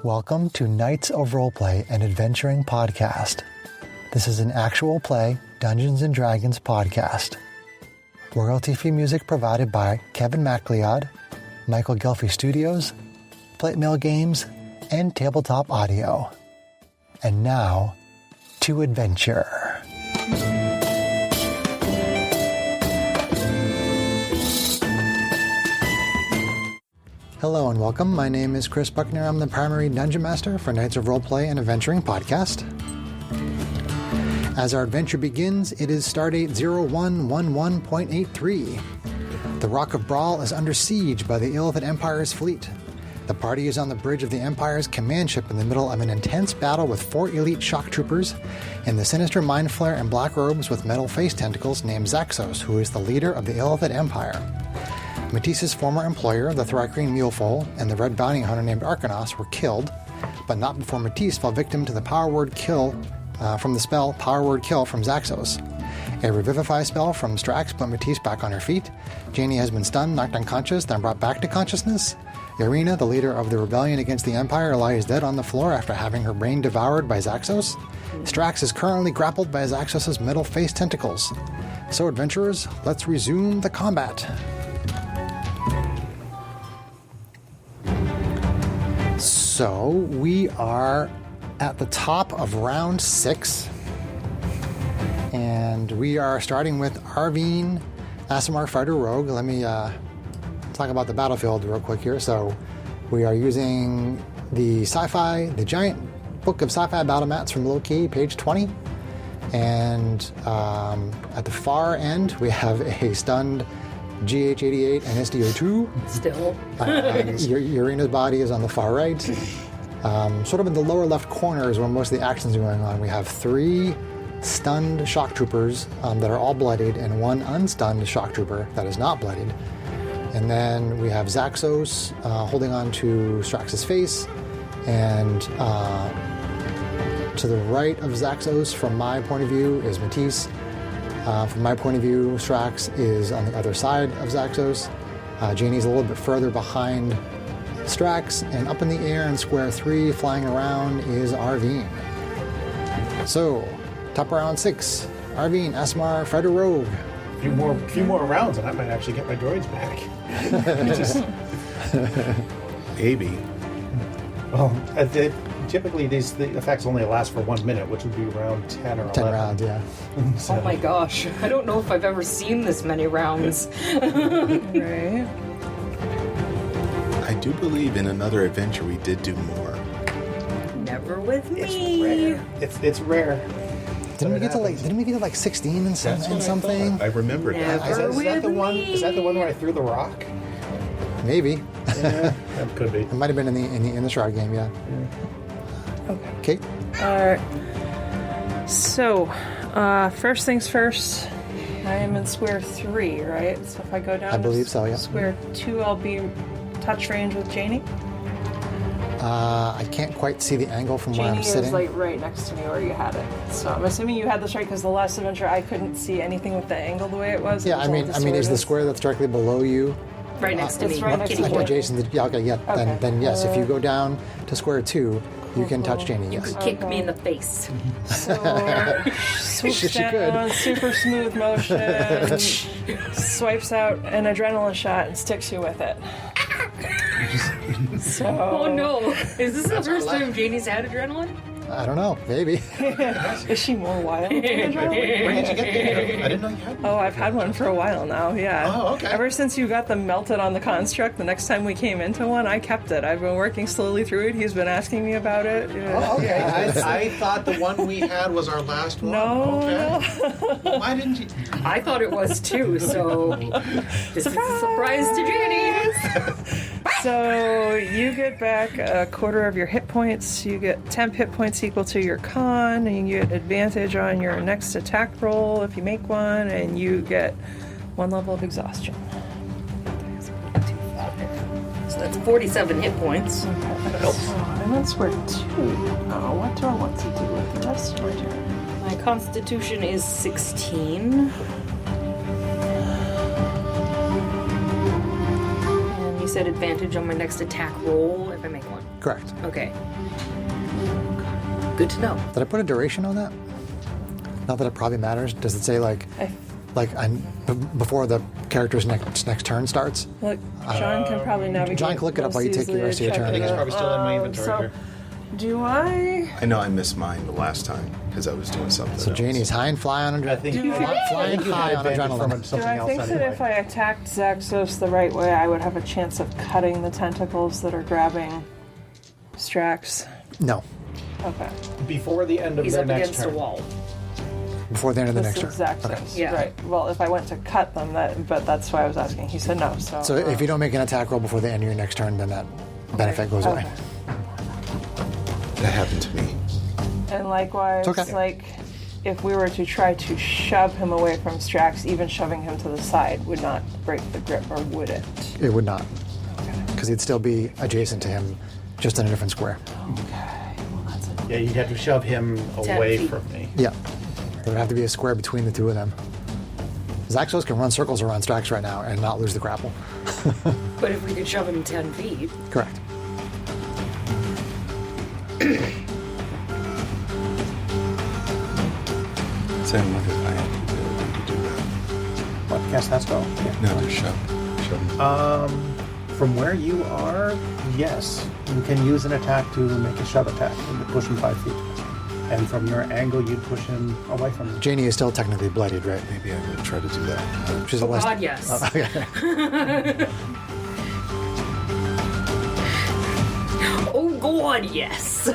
Welcome to Knights of Roleplay and Adventuring Podcast. This is an actual play Dungeons & Dragons podcast. Royalty-free music provided by Kevin MacLeod, Michael Gelfie Studios, Plate Mail Games, and Tabletop Audio. And now, to adventure. Hello and welcome. My name is Chris Buckner. I'm the primary Dungeon Master for Knights of Roleplay and Adventuring Podcast. As our adventure begins, it is Stardate 0111.83. The Rock of Brawl is under siege by the Illithid Empire's fleet. The party is on the bridge of the Empire's command ship in the middle of an intense battle with 4 elite shock troopers and the sinister mind flare in black robes with metal face tentacles named Zaxos, who is the leader of the Illithid Empire. Matisse's former employer, the Thrycreen Mulefoal, and the Red Bounty Hunter named Arcanos were killed, but not before Matisse fell victim to the power word kill from the spell Power Word Kill from Zaxos. A Revivify spell from Strax put Matisse back on her feet. Janie has been stunned, knocked unconscious, then brought back to consciousness. Irina, the leader of the rebellion against the Empire, lies dead on the floor after having her brain devoured by Zaxos. Strax is currently grappled by Zaxos' metal face tentacles. So, adventurers, let's resume the combat. So, we are at the top of round 6, and we are starting with Arvine, Aasimar Fighter Rogue. Let me talk about the battlefield real quick here. So, we are using the giant book of sci-fi battle mats from Low-Key, page 20, and at the far end, we have a stunned GH-88 and SDO2. Still. Irina's body is on the far right. Sort of in the lower left corner is where most of the actions are going on. We have 3 stunned shock troopers that are all bloodied and 1 unstunned shock trooper that is not bloodied. And then we have Zaxos holding on to Strax's face. And to the right of Zaxos, from my point of view, is Matisse. From my point of view, Strax is on the other side of Zaxos. Janie's a little bit further behind Strax, and up in the air in square 3, flying around, is Arvine. So, top of round 6, Arvine, Aasimar, Fighter Rogue. A few more rounds, and I might actually get my droids back. Maybe. Well, typically the effects only last for 1 minute, which would be around 10 or 11. 10 rounds, yeah. So. Oh my gosh, I don't know if I've ever seen this many rounds. Right. I do believe in another adventure we did do more. Never with me. It's rare. Didn't we get to like 16 and something? I remember that. Never Is that the one? Is that the one where I threw the rock? Maybe. Yeah, that could be. It might have been in the Shroud game, yeah. Okay. Alright. So, first things first, I am in square 3, right? So if I go down I believe so, yeah. Square 2, I'll be touch range with Janie. I can't quite see the angle from where I'm Janie sitting. is like right next to me where you had it. So I'm assuming you had this right because the last adventure I couldn't see anything with the angle the way it was. Yeah, It was I all mean, is the distorted. square that's directly below you? Right next to me. It's right next to me. Adjacent. Okay, yeah. Okay. Then yes. If you go down to square 2, you can touch Janie. You Yes. could kick me in the face. So, swoops Yes, you down, super smooth motion, swipes out an adrenaline shot and sticks you with it. So, Oh no. Is this the first time Janie's had adrenaline? I don't know. Maybe. is she more wild than adrenaline? Where did you get that? I didn't know you had one. Oh, I've had one for a while now, yeah. Oh, okay. Ever since you got them melted on the construct, the next time we came into one, I kept it. I've been working slowly through it. He's been asking me about it. Yeah. Oh, okay. I thought the one we had was our last one. No, Okay. Why didn't you? I thought it was too, so this is a surprise to Janie. So you get back a quarter of your hit points. You get temp hit points equal to your con, and you get advantage on your next attack roll if you make one, and you get 1 level of exhaustion. So that's 47 hit points. I'm on square 2. Oh, what do I want to do with the rest of my turn? My constitution is 16. said advantage on my next attack roll if I make one. Correct. Okay. Good to know. Did I put a duration on that? Not that it probably matters. Does it say before the character's next turn starts? Look, John can probably navigate. John can look it up while you take the rest of your turn. I think it's probably still in my inventory so, here. do I? I know I missed mine the last time because I was doing something. So Janie's high and fly on I think flying high on adrenaline. Do I think that if I attacked Zaxos the right way, I would have a chance of cutting the tentacles that are grabbing Strax? No. Okay. Before the end of He's their up next against turn. a wall. Before the end of the This next is turn. Zaxos. Yeah. Right. Well, if I went to cut them, but that's why I was asking. He said no. So if you don't make an attack roll before the end of your next turn, then that benefit goes away. That happened to me. And likewise, It's okay. like, if we were to try to shove him away from Strax, even shoving him to the side would not break the grip, or would it? It would not. Because he'd still be adjacent to him, just in a different square. Okay. Well, that's a Yeah, you'd have to shove him 10 away feet. from me. Yeah. There would have to be a square between the two of them. Zaxos can run circles around Strax right now and not lose the grapple. But if we could shove him 10 feet. Correct. Sam, look at I have the ability to do that. What, cast that spell? Yeah. No, to shove. From where you are, yes. You can use an attack to make a shove attack and to push him 5 feet. And from your angle, you'd push him away from you. Janie is still technically bloodied, right? Maybe I will try to do that. She's a less. God, yes. Okay. Oh, God, yes.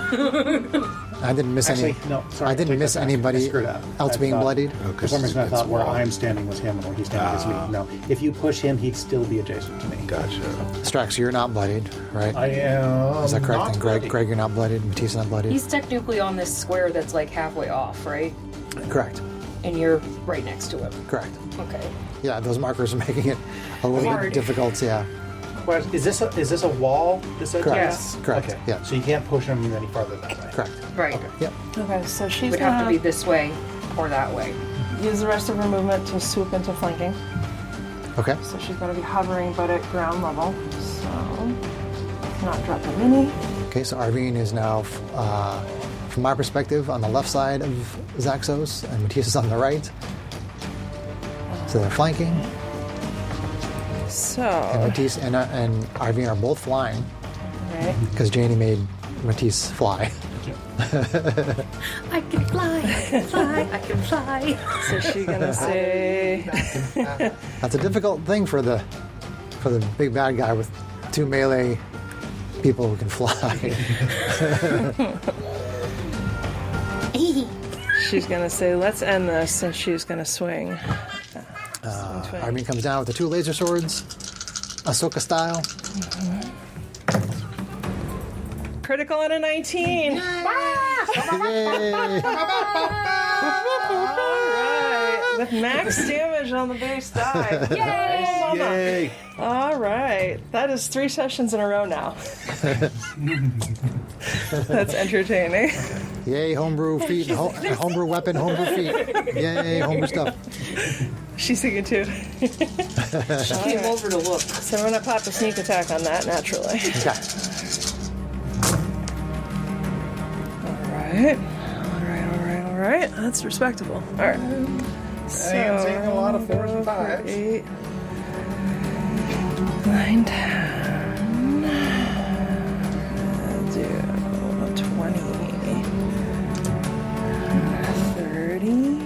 I didn't miss Actually, any. no, sorry. I didn't take miss that back. anybody I screwed up. else I being thought- bloodied. For some reason, I thought where wall. I'm standing was him and where he's standing is me. No, if you push him, he'd still be adjacent to me. Gotcha. Strax, you're not bloodied, right? I am. Is that correct? not And Greg, bloody. Greg, you're not bloodied. Matisse not bloodied. He's technically on this square that's like halfway off, right? Correct. And you're right next to him. Correct. Okay. Yeah, those markers are making it a little Hard. bit difficult. Yeah. Is this a wall? This Correct. Yes. Correct. Okay. Yeah. So you can't push him any farther that way. Correct. Right. Yep. Okay, so she's Would have to gonna be this way or that way. use the rest of her movement to swoop into flanking. Okay. So she's going to be hovering, but at ground level. So, not drop the mini. Okay. So Arvine is now, from my perspective, on the left side of Zaxos, and Matisse is on the right. So they're flanking, So, and Matisse and Arvine are both flying right. because Janie made Matisse fly. I can fly, I can fly, I can fly. So she's going to say, That's a difficult thing for the big bad guy with two melee people who can fly. she's going to say, let's end this, and she's going to swing. Arvine comes down with the two laser swords, Ahsoka style. Critical on a 19. Yay! Alright, with max damage on the base die. Yay! Yay! Alright, that is 3 sessions in a row now. That's entertaining. Yay, homebrew feet, homebrew weapon, homebrew feet. Yay, homebrew stuff. She's thinking too. She came over to look. So I'm going to pop a sneak attack on that naturally. Okay. Alright. That's respectable. Alright. So, I am seeing a lot of 4s and 5s. 8, 9, 10. I'll do 20. 30.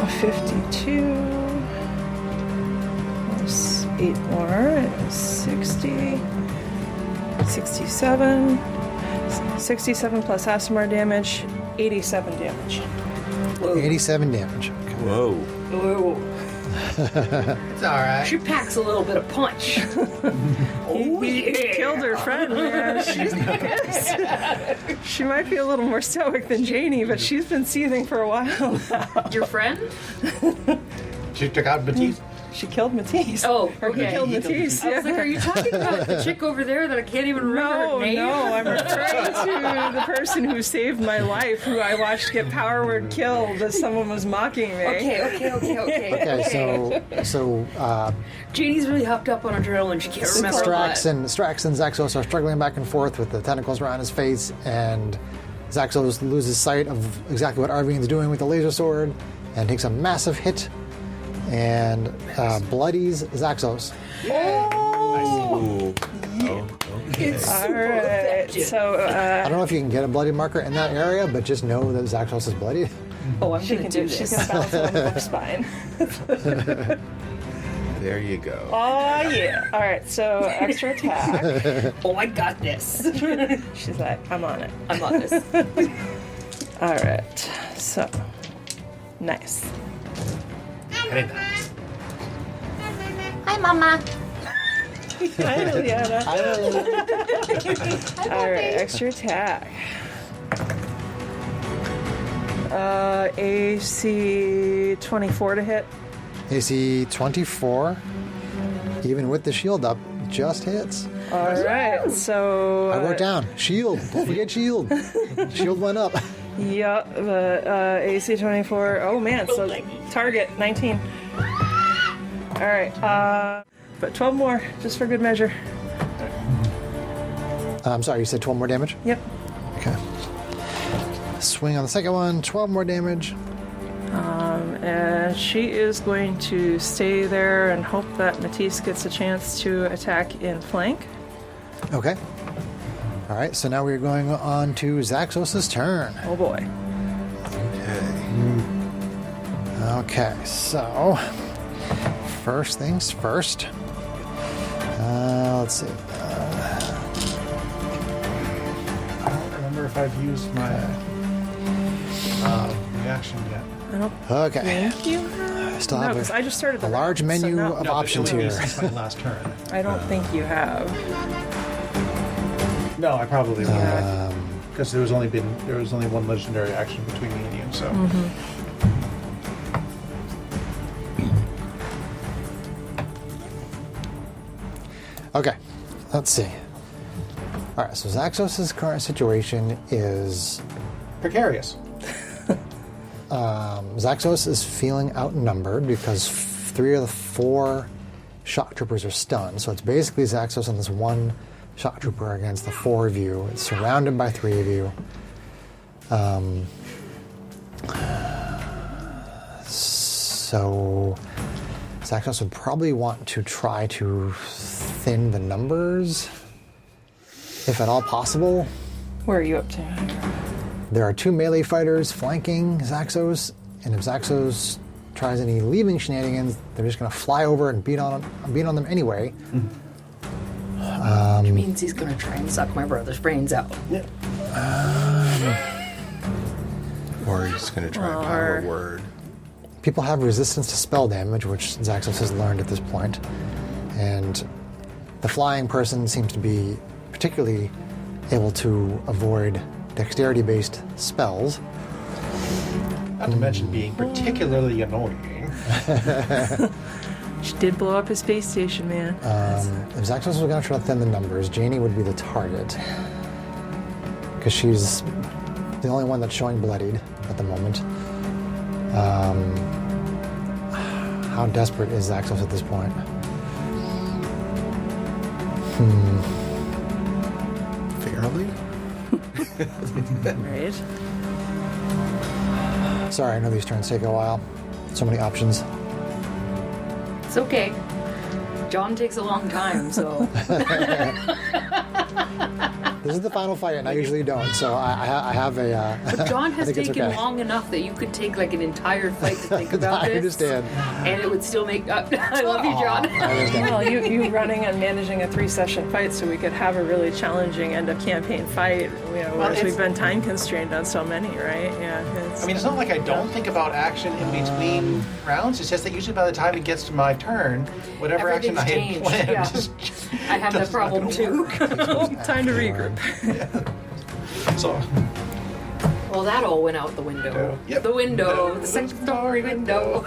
52 plus 8 more is 60, 67, 67 plus Asimar damage, 87 damage. 87 damage. Whoa. Ooh. It's all right. She packs a little bit of punch. Oh, yeah. Killed her friend, man. She's pissed. She might be a little more stoic than Janie, but she's been seething for a while now. Your friend? She took out Batiste. She killed Matisse. Oh, Or he okay. killed He killed Matisse. I was like, are you talking about the chick over there that I can't even remember her name? No, I'm referring to the person who saved my life, who I watched get power word killed as someone was mocking me. Okay. Okay, so Janie's really hopped up on adrenaline. She can't remember a lot. Strax and Zaxos are struggling back and forth with the tentacles around his face, and Zaxos loses sight of exactly what Arvine's doing with the laser sword and takes a massive hit and bloodies Zaxos. Ooh. All right. So I don't know if you can get a bloody marker in that area, but just know that Zaxos is bloodied. Oh, I'm she going can to do do. She's this. gonna bounce on her spine. There you go. Oh yeah. All right. So extra attack. Oh, I got this. She's like, I'm on it. I'm on this. All right. So nice. Very nice. Hi, Mama. Hi, Liliana. All right. Extra attack. AC 24 to hit. AC 24, even with the shield up, just hits. All right. So I wrote down shield. Don't forget shield. Shield went up. Yep. AC 24. Oh man. So target 19. All right. But 12 more, just for good measure. I'm sorry, you said 12 more damage? Yep. Okay. Swing on the second one, 12 more damage. And she is going to stay there and hope that Matisse gets a chance to attack in flank. Okay. All right, so now we're going on to Zaxos' turn. Oh boy. Okay, so first things first. Let's see. I don't remember if I've used my reaction yet. I don't Okay. think you have. I still No, have because I just started a the large round, so menu no. of No, options but it here. was since my last turn. I don't think you have. No, I probably won't. Yeah. Because there was only one legendary action between me and you, so. Okay, let's see. All right, so Zaxos' current situation is Precarious. Zaxos is feeling outnumbered because 3 of the 4 shock troopers are stunned. So it's basically Zaxos and this one shock trooper against the 4 of you. It's surrounded by 3 of you. So Zaxos would probably want to try to thin the numbers, if at all possible. Where are you up to? There are 2 melee fighters flanking Zaxos, and if Zaxos tries any leaving shenanigans, they're just going to fly over and beat on them anyway. Which means he's going to try and suck my brother's brains out. Yeah. Or he's going to try a power word. People have resistance to spell damage, which Zaxos has learned at this point, and the flying person seems to be particularly able to avoid dexterity-based spells. Not to mention being particularly annoying. She did blow up his space station, man. If Zaxos was going to try to thin the numbers, Janie would be the target, because she's the only one that's showing bloodied at the moment. How desperate is Zaxos at this point? Fairly? Right. Sorry, I know these turns take a while. So many options. It's okay. John takes a long time, so. This is the final fight, and I usually don't, so I have a... But John has I think it's taken okay. long enough that you could take like an entire fight to think about I this. understand. And it would still make. I love you, John. I understand. Well, you running and managing a 3-session fight, so we could have a really challenging end of campaign fight. Whereas it's- we've been time constrained on so many, right? Yeah. I mean, it's not like I don't think about action in between rounds. It's just that usually by the time it gets to my turn, whatever action I had Everything's planned changed, yeah. just I have that problem too. Time to regroup. so. Well, that all went out the window. Yep. The window, the second story window.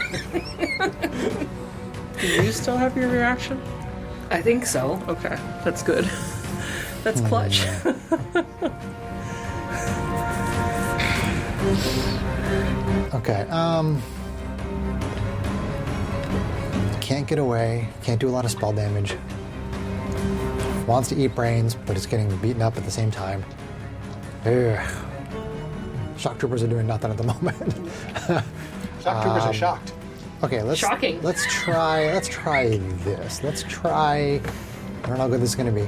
Do you still have your reaction? I think so. Okay, that's good. That's clutch. Okay. Can't get away. Can't do a lot of spell damage. Wants to eat brains, but it's getting beaten up at the same time. Ugh. Shock troopers are doing nothing at the moment. Shock troopers are shocked. Okay, Shocking. Let's try this. Let's try. I don't know how good this is going to be.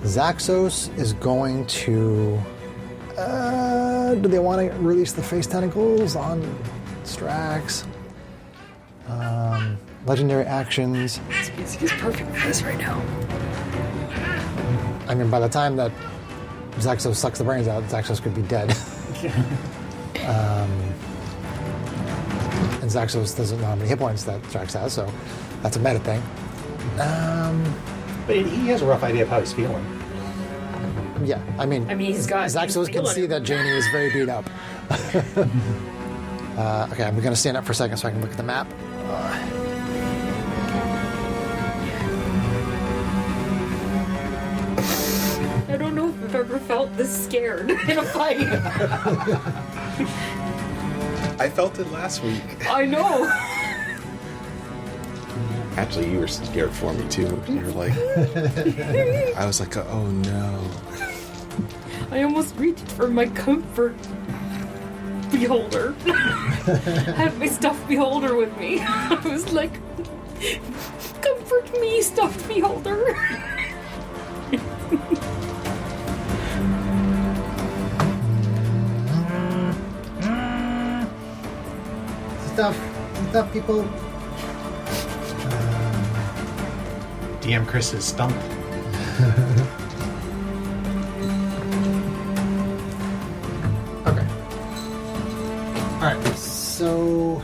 Zaxos is going to. Do they want to release the face tentacles on Strax? Legendary actions. Species is perfect for this right now. I mean, by the time that Zaxos sucks the brains out, Zaxos could be dead. And Zaxos doesn't know how many hit points that Strax has, so that's a meta thing. But he has a rough idea of how he's feeling. Yeah, I mean, he's got. Zaxos can see that Janie is very beat up. Okay, I'm going to stand up for a second so I can look at the map. I don't know if I've ever felt this scared in a fight. I felt it last week. I know. Actually, you were scared for me too. You were like, I was like, oh no. I almost reached for my comfort beholder. I had my stuffed beholder with me. I was like, comfort me, stuffed beholder. Stuff, people. DM Chris is stumped. Okay. Alright, so...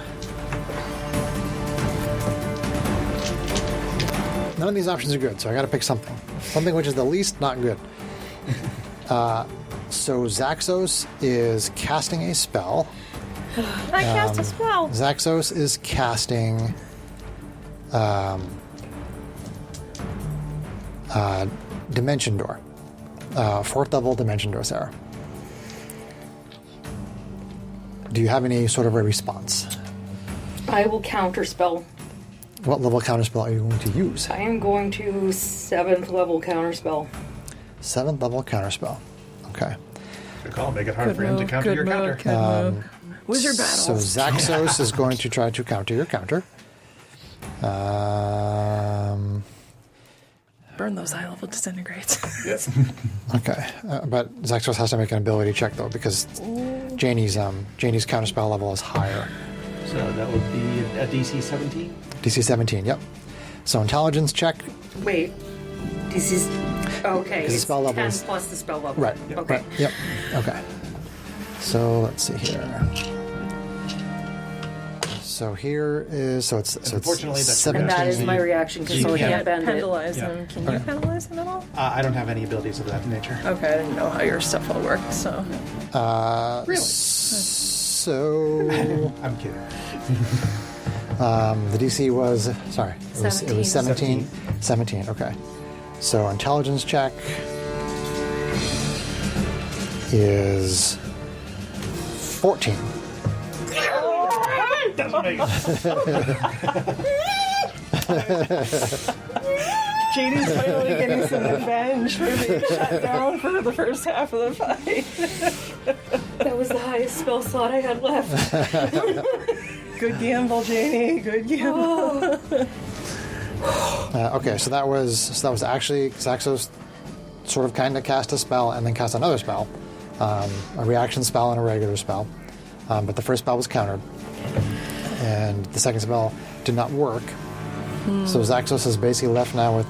None of these options are good, so I gotta pick something. Something which is the least not good. So Zaxos is casting a spell. I cast a spell. Zaxos is casting... Dimension Door. 4th level Dimension Door, Sarah. Do you have any sort of a response? I will counterspell. What level counterspell are you going to use? I am going to 7th level counterspell. 7th level counterspell. Okay. Good call. Make it hard for him to counter your counter. Wizard So battles. Zaxos is going to try to counter your counter. Burn those high level disintegrates. Yes. Okay. But Zaxos has to make an ability check, though, because Janie's counterspell level is higher. So that would be a DC 17? DC 17, yep. So intelligence check. Wait. This is... Okay. Because the spell level 10 is- plus the spell level. Right. Okay. Right. Yep. Okay. So let's see here. So here is it's Unfortunately, that's 17. And that is my reaction because You I can't can't bend it. Penalize Yeah. him. Can you penalize him at all? I don't have any abilities of that nature. Okay, I didn't know how your stuff all worked, so. Really? So I'm kidding. the DC was it was 17. 17. Okay. So intelligence check is 14. Doesn't make Janie's finally getting some revenge for being shut down for the first half of the fight. That was the highest spell slot I had left. Good gamble, Janie. Good gamble. Okay, so that was actually Zaxos sort of kind of cast a spell and then cast another spell, a reaction spell and a regular spell, but the first spell was countered, and the second spell did not work. So Zaxos is basically left now with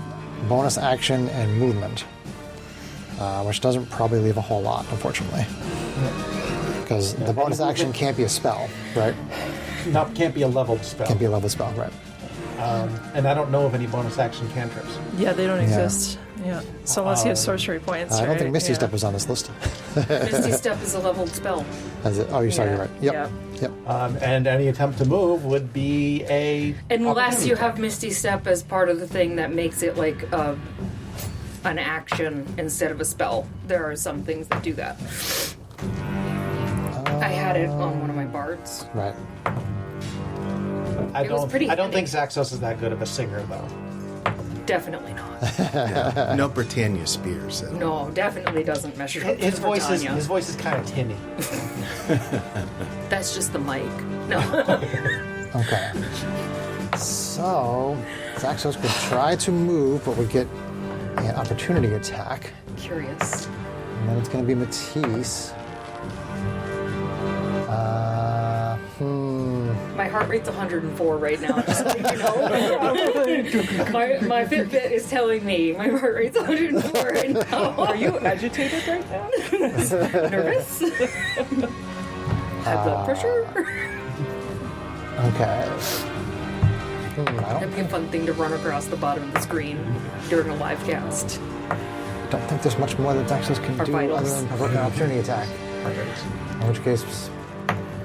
bonus action and movement, which doesn't probably leave a whole lot, unfortunately, because the bonus action can't be a spell, right? Can't be a leveled spell. Can't be a level spell, right? And I don't know of any bonus action cantrips. Yeah, they don't exist. Yeah. So unless you have sorcery points, I don't think right? Misty Yeah. Step was on this list. Misty Step is a leveled spell. Is it? Oh, you're sorry, Yeah. you're right. Yep. Yeah. Yep. And any attempt to move would be a. Unless you opportunity have Misty Step as part of the thing that makes it like an action instead of a spell. There are some things that do that. I had it on one of my bards. Right. I It was don't. pretty I don't think handy. Zaxos is that good of a singer, though. Definitely not. Yeah. No Britannia Spears. Though. No, definitely doesn't measure up His to voice is Britannia. kind of tinny. That's just the mic. No. Okay. So, Zaxos could try to move, but would get an opportunity attack. Curious. And then it's going to be Matisse. My heart rate's 104 right now, just so you know. my Fitbit is telling me my heart rate's 104 right now. Are you agitated right now? Nervous? High blood pressure? Okay. I That'd be a fun thing to run across the bottom of the screen during a live cast. don't think there's much more that Zaxos can Or do vitals. other than provoke an opportunity attack. In which case,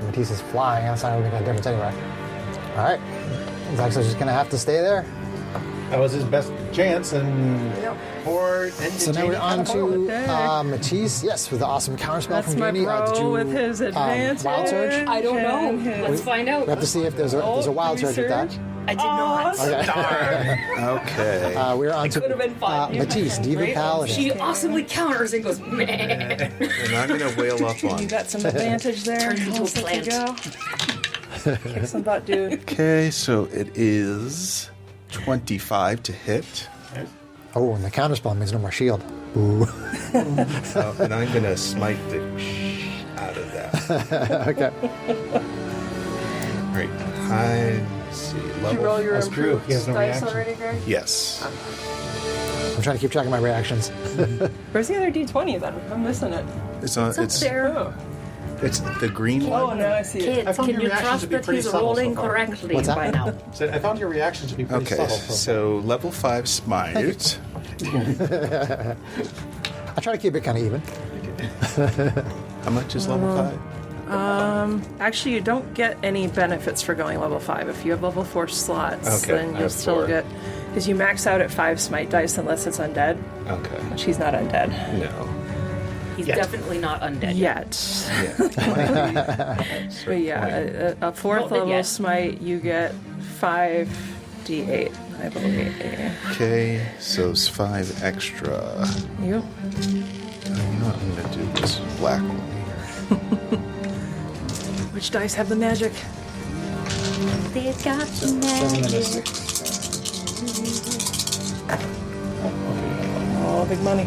Matisse is flying. That's not going to make a difference anyway. All right. Zaxos just going to have to stay there. That was his best chance, and So now we're on to Okay. Matisse. Yes, with the awesome counterspell That's from my Jamie. bro Did you, with his advantage. Wild Surge? I don't know. And his- Let's find out. We have to see if there's a wild surge with that. I did not. Okay. We're on Could have been to fun. Matisse, Diva Right? Paladin. She awesomely counters and goes, meh. And I'm going to wail up on. You got some advantage there. Turns into a Almost let you plant. go. Kick some butt, dude. Okay, so it is 25 to hit. Oh, and the counterspell means no more shield. Ooh. And I'm going to smite the out of that. Okay. All right. Let's see. Did you Level. roll your That's true. improved He has no dice reaction. already, Greg? Yes. I'm trying to keep track of my reactions. Where's the other D20 then? I'm missing it. It's on. It's up there. Oh, It's the green oh one. no, I see it. I Kids, found can your you reactions trust to be that pretty he's subtle rolling so far. correctly What's that? by now? So I found your reactions to be pretty Okay, subtle. so level 5 smite. I try to keep it kind of even. How much is level 5? Actually, you don't get any benefits for going level 5. If you have level 4 slots, Okay, then I you'll have still 4. get... Because you max out at 5 smite dice unless it's undead, Okay. which he's not undead. No. He's Yet. definitely not undead. Yet. Yeah. But yeah, a 4th Not dead level yet. smite, you get 5d8, I believe. Okay, so it's 5 extra. Yep. You know what I'm going to do? This black one here. Which dice have the magic? They got 7 and a 6. Oh, big money.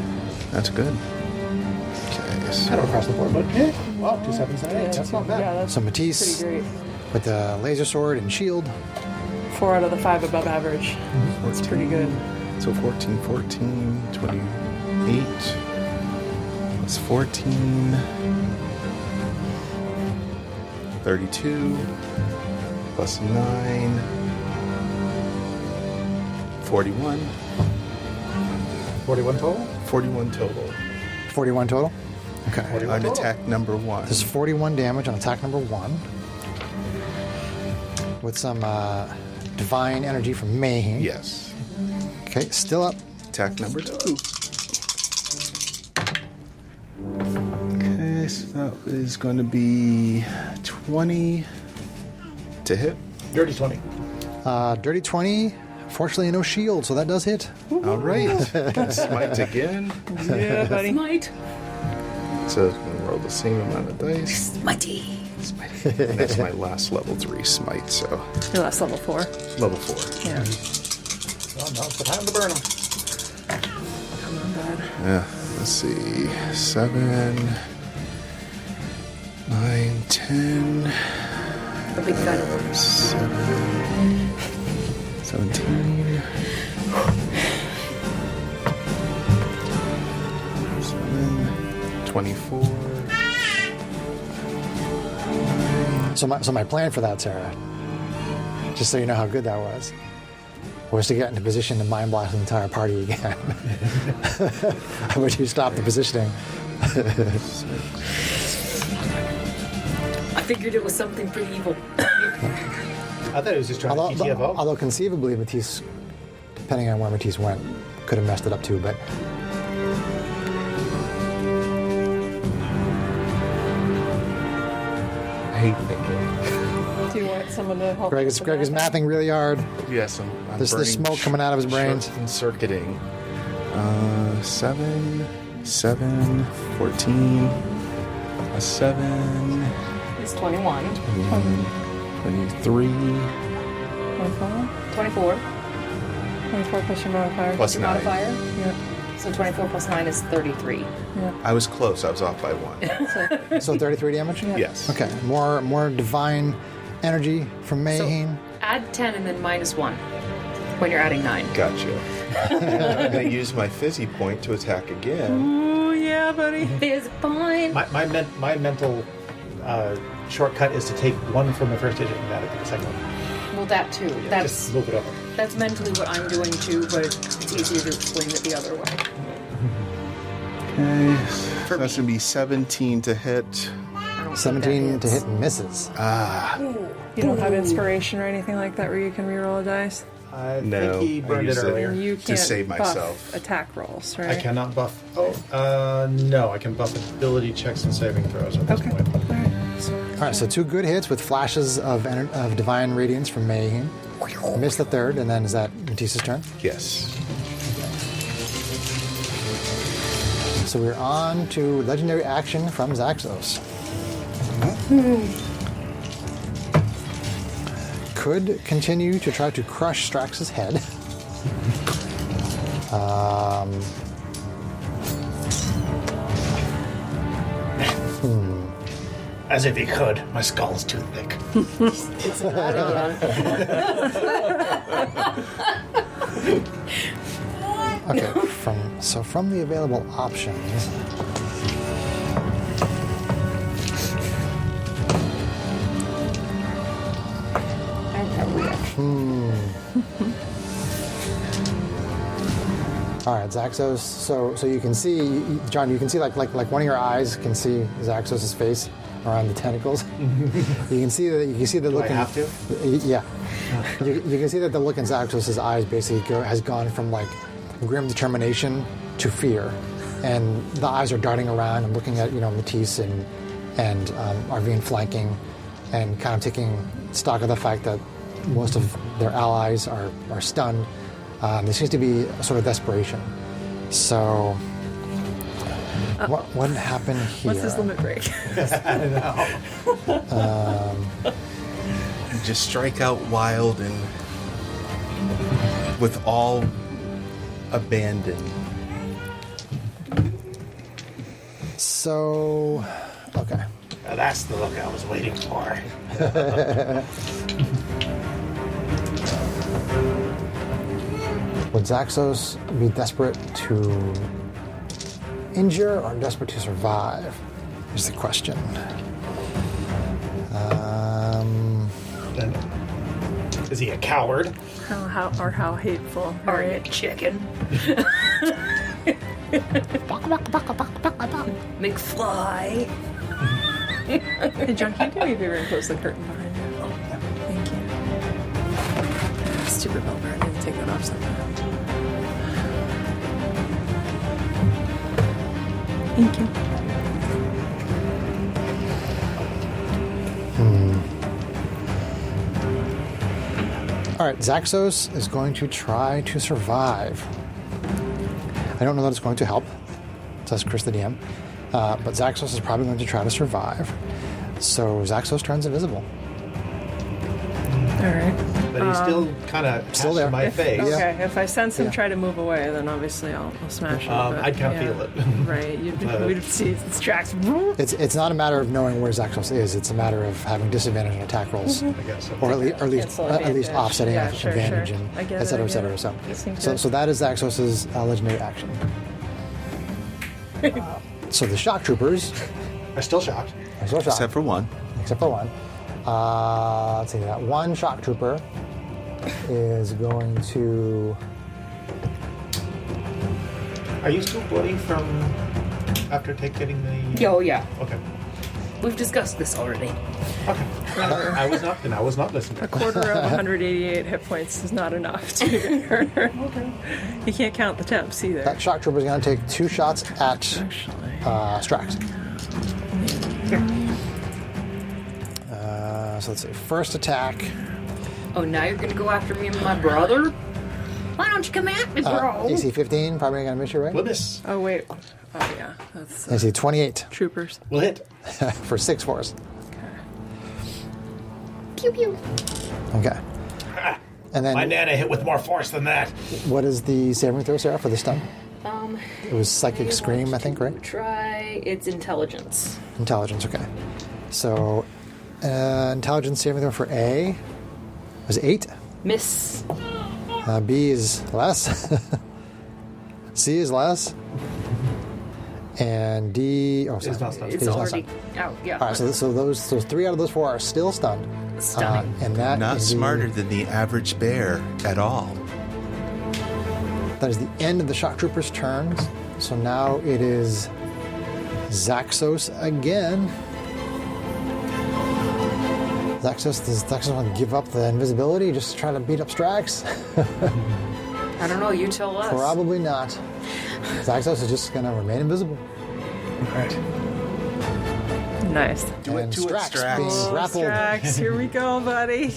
That's good. Okay, I don't so across the board, but yeah. Well, 2 7s and 8. That's not bad. Yeah, that's So Matisse pretty great. with the laser sword and shield. 4 out of the 5 above average. That's pretty good. So 14, 14, 28, plus 14, 32, plus 9, 41, 41 total? 41 total 41 total. Okay. 41 on total. attack number 1. This is 41 damage on attack number 1. With some divine energy from Mayhem. Yes. Okay, still up. Attack number 2. Okay, so that is going to be 20 to hit. Dirty 20. Dirty 20. Fortunately, no shield, so that does hit. All right. Smite again. Yeah, buddy. Smite. So I'm going to roll the same amount of dice. Mighty. And that's my last level 3 smite, so Your last level 4. level 4. Yeah. Well, now's the time to burn them. Come on, bud. Yeah, let's see. 7, 9, 10, A big gun. 7, 17, 7, 24. So my plan for that, Sarah, just so you know how good that was, was to get into position to mind block the entire party again. How would you stop the positioning? I figured it was something pretty evil. I thought it was just trying to TTFO. Although conceivably Matisse, depending on where Matisse went, could have messed it up too, but... I hate thinking. Do you want someone to help? Greg with is that? mathing really hard. Yes, I'm There's burning smoke coming out of his brains. short circuiting. 7, 14, a 7, It's 21. 23, 24? 24. 24 plus your modifier. plus Your 9. modifier. Yep. So 24 plus 9 is 33. Yep. I was close. I was off by 1. So 33 damage? Yeah. Yes. Okay, more divine energy from So Mayheen. add 10 and then minus 1 when you're adding 9. Gotcha. And I'm going to use my fizzy point to attack again. Ooh, yeah, buddy. There's fine. My mental shortcut is to take 1 from the first digit and add it to the second one. Well, that too. Yeah, just move it over. That's mentally what I'm doing too, but it's easier to explain it the other way. Okay. So that's going to be 17 to hit. I don't 17 think to that hit and misses. You don't have inspiration or anything like that where you can reroll a dice? I No, think he burned I it used it. earlier. And you To can't save buff myself. attack rolls, I right? cannot buff. No, I can buff ability checks and saving throws at this Okay. point. Alright. All right, so 2 good hits with flashes of divine radiance from Mayheen. Missed the third, and then is that Matisse's turn? Yes. So we're on to legendary action from Zaxos. Could continue to try to crush Strax's head. As if he could. My skull's too thick. Okay, from the available options. All right, Zaxos. So you can see, John. You can see like one of your eyes can see Zaxos' face around the tentacles. You can see that. You can see the look. I have to? Yeah. You can see that the look in Zaxos' eyes basically has gone from like grim determination to fear, and the eyes are darting around and looking at Matisse and Arvine flanking, and kind of taking stock of the fact that most of their allies are stunned. There seems to be a sort of desperation. So, what happened here? What's his limit break? Just strike out wild and with all abandon. So, okay. Now that's the look I was waiting for. Would Zaxos be desperate to injure or desperate to survive? Is the question. Is he a coward? How hateful. Are you Right? chicken? McFly. Hey, John, can you do me a favor and close the curtain behind you? Thank you. Stupid bell I need to take that off sometime. Thank you. All right, Zaxos is going to try to survive. I don't know that it's going to help, says Chris the DM, but Zaxos is probably going to try to survive. So Zaxos turns invisible. All right. But he's still kind of Still there. in my face. Okay, if I sense him Yeah. try to move away, then obviously I'll smash him. but, I can't yeah. feel it. Right, But- we'd see its tracks. It's not a matter of knowing where Zaxos is. It's a matter of having disadvantage on attack rolls, I guess. or at least Cancel advantage. offsetting Yeah, sure, advantage, sure. and I get et cetera, it, et I get cetera. it. So, That seems so, good. so that is Zaxos' legendary action. So the shock troopers I'm still shocked. are still shocked, Except for one. except for one. Let's see, that one shock trooper is going to. Are you still bloody from after getting the? Oh, yeah. Okay. We've discussed this already. Okay. I was not listening. A quarter of 188 hit points is not enough to get her. Okay. You can't count the temps either. That shock trooper is going to take 2 shots at Strax. So let's see. First attack. Oh, now you're gonna go after me and my brother? Why don't you come at me, bro? AC 15. Probably not going to miss you, right? We'll miss. Oh, wait. Oh, yeah. That's AC 28 troopers. We'll hit. for 6 force. Pew pew. Okay. And then My Nana hit with more force than that. what is the saving throw, Sarah, for the stun? It was Psychic Scream, I think, right? Try its intelligence. Intelligence, okay. So, intelligence saving throw for A was 8. Miss. B is less. C is less. And D... Oh, sorry. It's not stunned. It's It is not already stunned. out, yeah. All right, so those 3 out of those 4 are still stunned. Stunning. And that Not is smarter than the average bear at all. That is the end of the shock trooper's turns. So now it is Zaxos again. Does Zaxos want to give up the invisibility just to try to beat up Strax? I don't know, you tell us. Probably not. Zaxos is just going to remain invisible. All right. Nice. Do it And to it, Strax Strax. being grappled. Strax, here we go, buddy.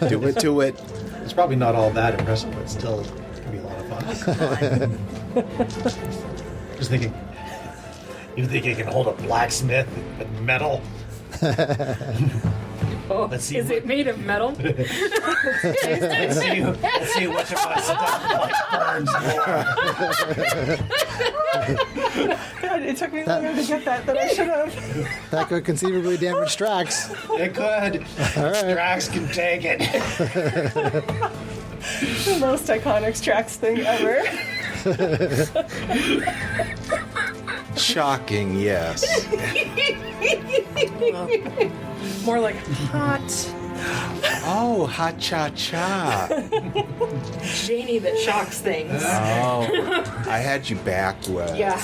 Do it to it. It's probably not all that impressive, but still, it's gonna be a lot of fun. Just thinking. You think you can hold a blacksmith with metal? Oh, Let's see is what- it made of metal? Let's see which of us burns more. God, it took me longer to get that than I should have. That could conceivably damage Strax. It could. Strax can take it. The most iconic Strax thing ever. Shocking, yes. More like hot. Oh, ha cha cha. Janie that shocks things. Oh, I had you backwards. Yeah.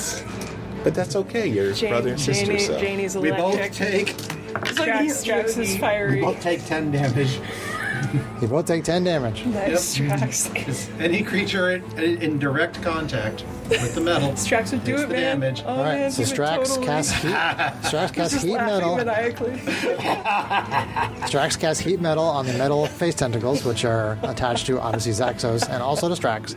But that's okay. You're brother and sister. So. Janie's We both electric. take. Strax is We fiery. both take 10 damage. You both take 10 damage. Nice, Yep. Strax. Any creature in direct contact with the metal. Strax would do takes it, the man. damage. Oh, All right, man, so he would Strax totally. casts heat. Strax casts Just heat laughing metal. maniacally. Strax casts heat metal on the metal face tentacles, which are attached to obviously Zaxos and also to Strax.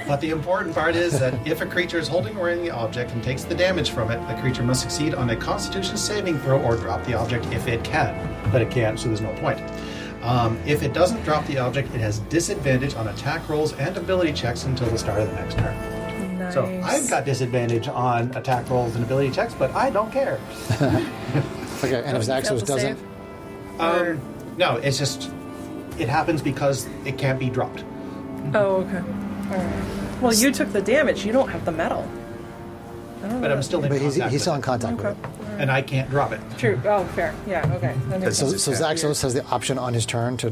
But the important part is that if a creature is holding or wearing the object and takes the damage from it, the creature must succeed on a Constitution saving throw or drop the object if it can. But it can't, so there's no point. If it doesn't drop the object, it has disadvantage on attack rolls and ability checks until the start of the next turn. Nice. So I've got disadvantage on attack rolls and ability checks, but I don't care. Okay, and if Zaxos Fail to doesn't, save? No, it's just it happens because it can't be dropped. Oh, okay. All right. Well, you took the damage. You don't have the metal. I don't know. But I'm still in but contact he's still in with contact Okay. with it. it, and I can't drop it. True. Oh, fair. Yeah. Okay. That makes So, sense. so Zaxos has the option on his turn to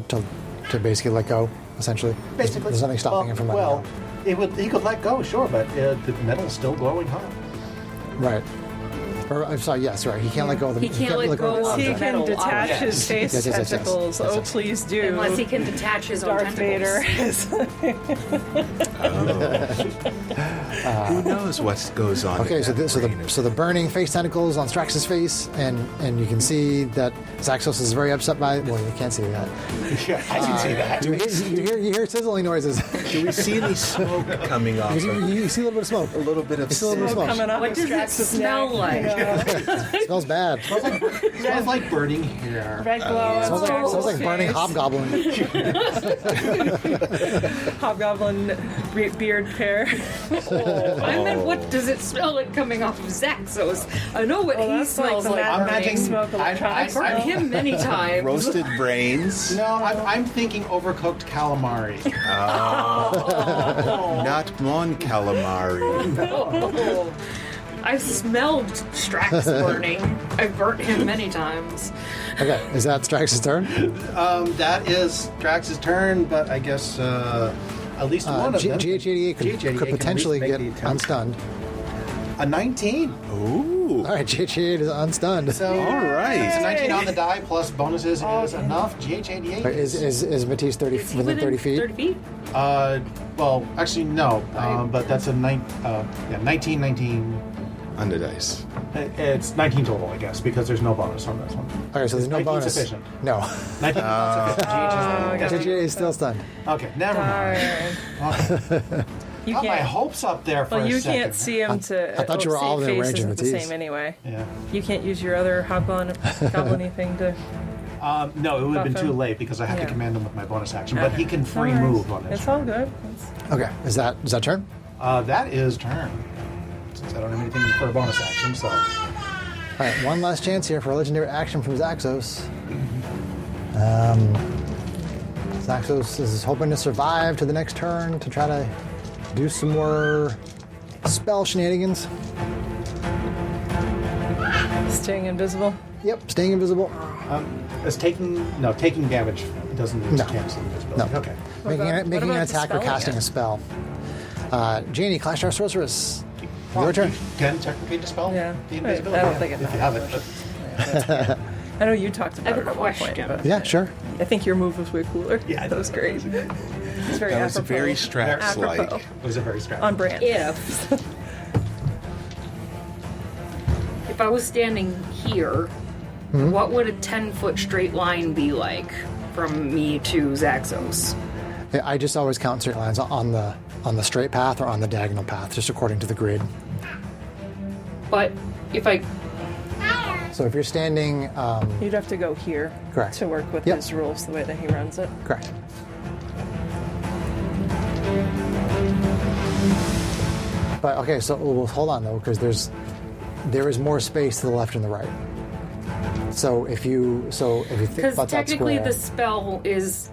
basically let go, essentially. Basically, There's nothing stopping him from letting well, he could let go, sure, but the metal's still glowing hot. go. Right. Or, I'm sorry, yes, right. He can't let go of the He can't let go of the of He the object. can metal detach object. his face Yes, yes, yes, yes. tentacles. Yes, Oh, yes. please do. Unless he can detach his own Darth tentacles. Vader. Who knows what goes on? Okay, in so that brain of- the burning face tentacles on Strax's face, and you can see that Zaxos is very upset by it. Well, you can't see that. Yeah, I can see that. You hear sizzling noises. Do we see any smoke coming off? you see a little bit of smoke. A little bit of see a little bit of smoke. Coming off What of does it Strax's smell neck. like? It smells bad. It Smells like burning hair. Red glow. smells like burning hobgoblin. Hobgoblin beard pair. I meant, what does it smell like coming off of Zaxos? I know what Well, he that's like smells the like. Mad Magic burning. smoke electronics. I've burnt him many times. roasted brains. No, I'm thinking overcooked calamari. Not mon calamari. Oh. I've smelled Strax burning. I've burnt him many times. Okay, is that Strax's turn? That is Drax's turn, but I guess at least one of them. GH88 could potentially make get the attempt. unstunned. A 19. Ooh. All right, GH88 is unstunned. So All right. it's a 19 on the die plus bonuses is enough. GH88 Wait, is Matisse 30 Is he within 30 feet? 30 feet? Well, actually no, but that's a 19. On the dice. It's 19 total, I guess, because there's no bonus on this one. Okay, so there's no 19 bonus. sufficient. No. 19 is not sufficient. GH88 is still stunned. Okay, never mind. Darn. You Got my can't. hopes up there for Well, a you second. can't see him to. I thought you were all save in face range of isn't the Matisse. same anyway. Yeah. You can't use your other goblin thing to. No, it would have been Buff too him. late because I had to Yeah. command him with my bonus action. But he can free No worries. move on this. It's all good. Okay, is that turn? That is turn. Since I don't have anything for a bonus action, so. All right, one last chance here for a legendary action from Zaxos. Zaxos is hoping to survive to the next turn to try to do some more spell shenanigans. Staying invisible. Yep, staying invisible. It's taking damage. It doesn't No. cancel invisibility. No. Okay. Making an about the attack or spelling casting it? a spell. Janie, Clash Star Sorceress. Your turn. You can technically dispel Yeah. the Right, invisibility. I don't think it if you have it. But I know you talked about I have it a at one point, question. but Yeah, sure. I think your move was way cooler. yeah, that was great. It's very That was apropos. very Strax-like. Apropos. it was a very strong. On brand. If I was standing here, what would a 10-foot straight line be like from me to Zaxos? Yeah, I just always count straight lines on the straight path or on the diagonal path, just according to the grid. But if I So if you're standing, You'd have to go here Correct. to work with Yep. his rules the way that he runs it. correct. But okay, so well, hold on though, because there is more space to the left and the right. So if you think because about that technically square, the spell is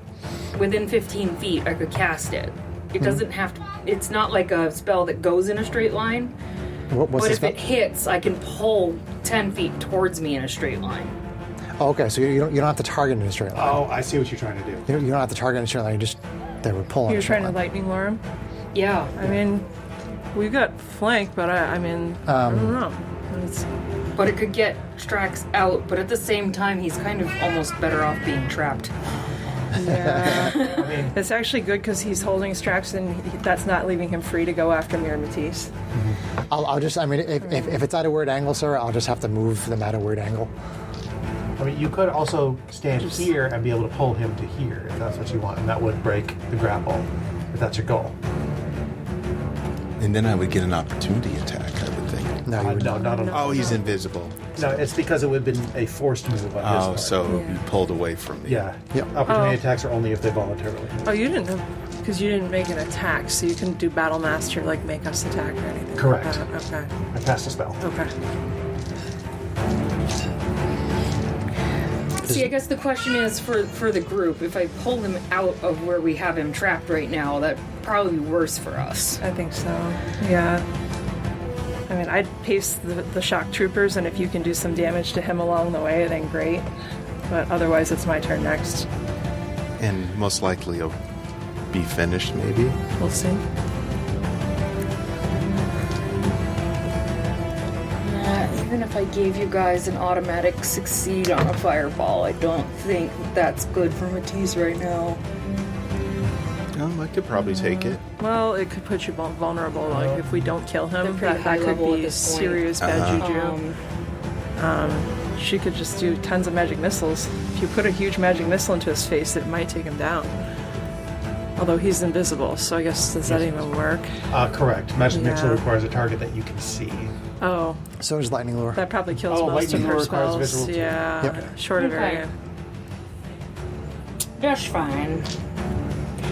within 15 feet, I could cast it. It doesn't have to. It's not like a spell that goes in a straight line. what's But the if spell? it hits, I can pull 10 feet towards me in a straight line. Oh, okay, so you don't have to target in a straight line. Oh, I see what you're trying to do. You don't have to target in a straight line. You just they would pull on You're a straight trying to line. lightning lure him. Yeah. I mean, we got flank, but I don't know. It's, But it could get Strax out, but at the same time, he's kind of almost better off being trapped. yeah. It's actually good because he's holding Strax and that's not leaving him free to go after Mir Matisse. I'll just, I mean, if it's at a weird angle, sir, I'll just have to move them at a weird angle. I mean, you could also stand here and be able to pull him to here if that's what you want, and that would break the grapple if that's your goal. And then I would get an opportunity attack, I would think. No, you would No, not. not on. Oh, he's invisible. No, it's because it would have been a forced move on his Oh, part. so Yeah. you pulled away from me. Yeah. Yep. Opportunity Oh. attacks are only if they voluntarily. Oh, you didn't have, because you didn't make an attack, so you couldn't do Battle Master, like make us attack or anything. Correct. Like that. Okay. I cast a spell. Okay. See, I guess the question is for the group, if I pull him out of where we have him trapped right now, that'd probably be worse for us. I think so. Yeah. I mean, I'd pace the shock troopers, and if you can do some damage to him along the way, then great. But otherwise, it's my turn next. And most likely he'll be finished, maybe. We'll see. Even if I gave you guys an automatic succeed on a fireball, I don't think that's good for Matisse right now. I could probably take it. Well, it could put you vulnerable. Like if we don't kill They're him, pretty that high could level at be this point. serious bad juju. She could just do tons of magic missiles. If you put a huge magic missile into his face, it might take him down. Although he's invisible, so I guess does that even work? Correct. Magic missile Yeah. requires a target that you can see. Oh, So is lightning lure. that probably kills Oh, most of lightning her lure requires spells. visual too. Yeah, Yep. short of Okay. area. That's fine.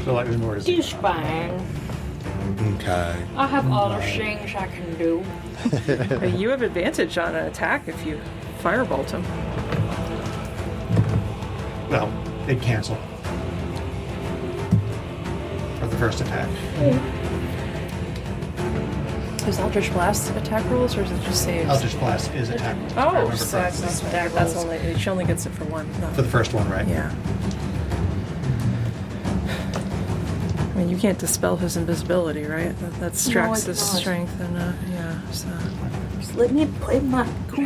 The lightning lure is. That's fine. Okay. I have other things I can do. You have advantage on an attack if you firebolt him. Well, they'd cancel. For the first attack. Is Eldritch Blast attack rolls, or is it just saves? Eldritch Blast is attack. if I Oh, remember so correctly. that's Attack that's rolls. only. She only gets it for one. No. For the first one, right? Yeah. I mean, you can't dispel his invisibility, right? That's Strax's cannot. strength, and yeah. So Just let me play my cuckoo.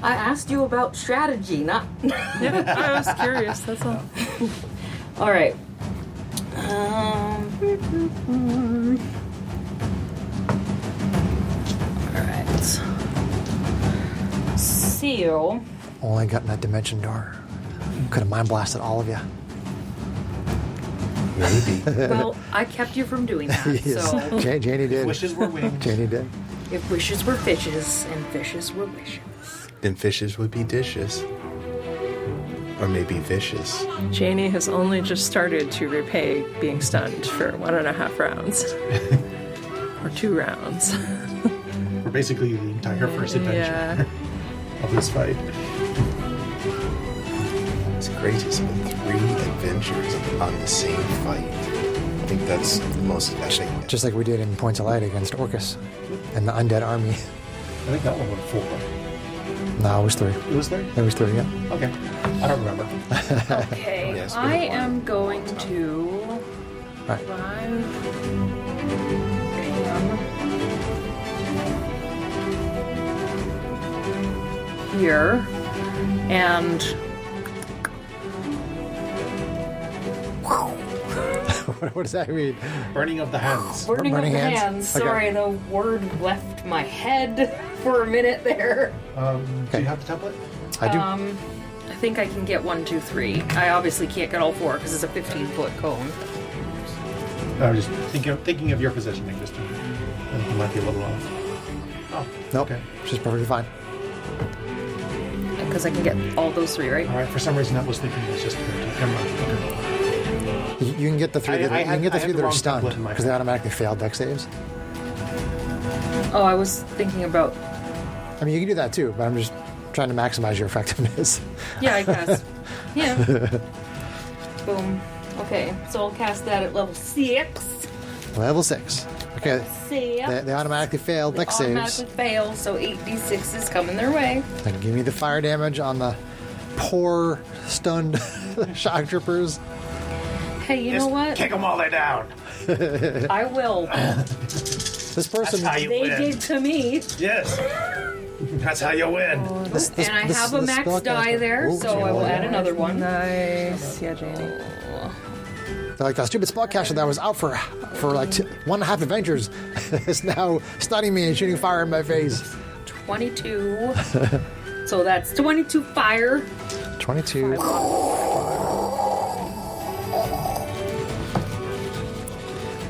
I asked you about strategy, not. yeah, I was curious. That's all. All right. All right. Seal. Only got in that dimension door. Could have mind blasted all of you. Maybe. Well, I kept you from doing that. Yes. So Janie did. Wishes were wings. Janie did. if wishes were fishes and fishes were wishes. Then fishes would be dishes. Or maybe vicious. Janie has only just started to repay being stunned for 1.5 rounds. Or 2 rounds. For basically the entire first adventure Yeah. of this fight. It's crazy. It's been 3 adventures on the same fight. I think that's the most epic. Just like we did in Points of Light against Orcus and the Undead Army. I think that one went 4. No, it was 3. It was 3? It was 3, yeah. Okay. I don't remember. Okay, Yeah, it's been a I while. am going to Right. run here and What does that mean? Burning of the hands. burning of Burning the hands? hands. Okay. Sorry, the word left my head for a minute there. Do you have the template? I do. I think I can get 1, 2, 3. I obviously can't get all 4 because it's a 15-foot cone. I was just thinking of your positioning this time. I think you might be a little off. Oh, Nope. okay. She's perfectly fine. Because I can get all those 3, right? All right. For some reason, I was thinking it was just never mind. Okay. You can get the 3 that, I you can get the had 3 the that are wrong stunned template in my because they head. automatically fail deck saves. Oh, I was thinking about. I mean, you can do that too, but I'm just trying to maximize your effectiveness. Yeah, I guess. Yeah. Boom. Okay, so I'll cast that at level 6. Level 6. Okay. 6. They automatically fail deck saves. Automatically fail, so 8d6 is coming their way. And give me the fire damage on the poor stunned shock troopers. Hey, you know what? Kick them while they're down. I will. This person. That's how you They win. did to me. Yes. That's how you win. This- And I this- have a this max spellcaster- die there, Ooh, so I will add another one. Nice. Yeah, Janie. They're like, that stupid spellcaster that was out for like 1.5 adventures is now stunning me and shooting fire in my face. 22. So that's 22 fire. 22.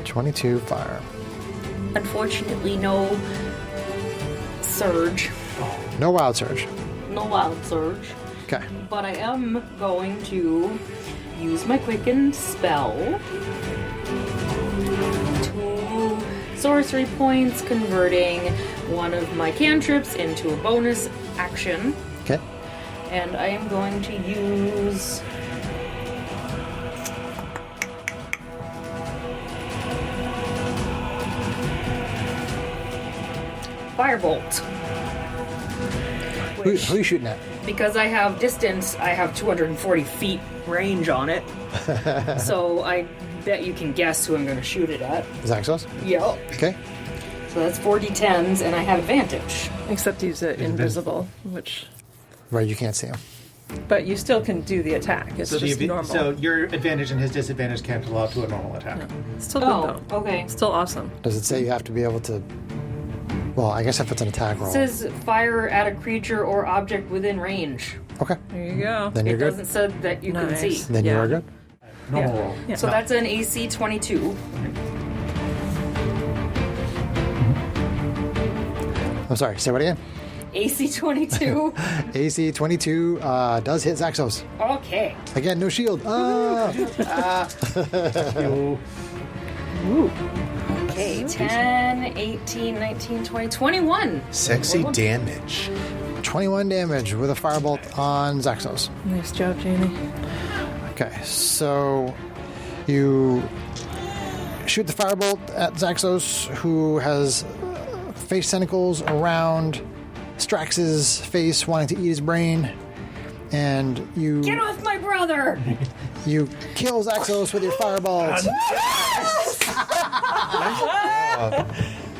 22 fire. Unfortunately, no surge. No wild surge. No wild surge. Okay. But I am going to use my quicken spell. 2 sorcery points, converting one of my cantrips into a bonus action. Okay. And I am going to use Firebolt. Who are you shooting at? Because I have distance, I have 240 feet range on it. So I bet you can guess who I'm going to shoot it at. Zaxos? Yep. Okay. So that's 4d10s, and I have advantage. Except he's invisible, which. Right, you can't see him. But you still can do the attack. It's just normal. So your advantage and his disadvantage cancel out to a normal attack. Still good Oh, though. okay. Still awesome. Does it say you have to be able to? Well, I guess if it's an attack roll. It says fire at a creature or object within range. Okay. There you go. Then you're It good. doesn't say that you can Nice. see. Then you Yeah. are good. Normal roll. Yeah. So that's an AC 22. I'm sorry. Say what again? AC 22. AC 22 does hit Zaxos. Okay. Again, no shield. Ah! Okay, 10, 18, 19, 20, 21. Sexy damage. 21 damage with a firebolt on Zaxos. Nice job, Janie. Okay, so you shoot the firebolt at Zaxos, who has face tentacles around Strax's face, wanting to eat his brain. And you Get off my brother! you kill Zaxos with your firebolt.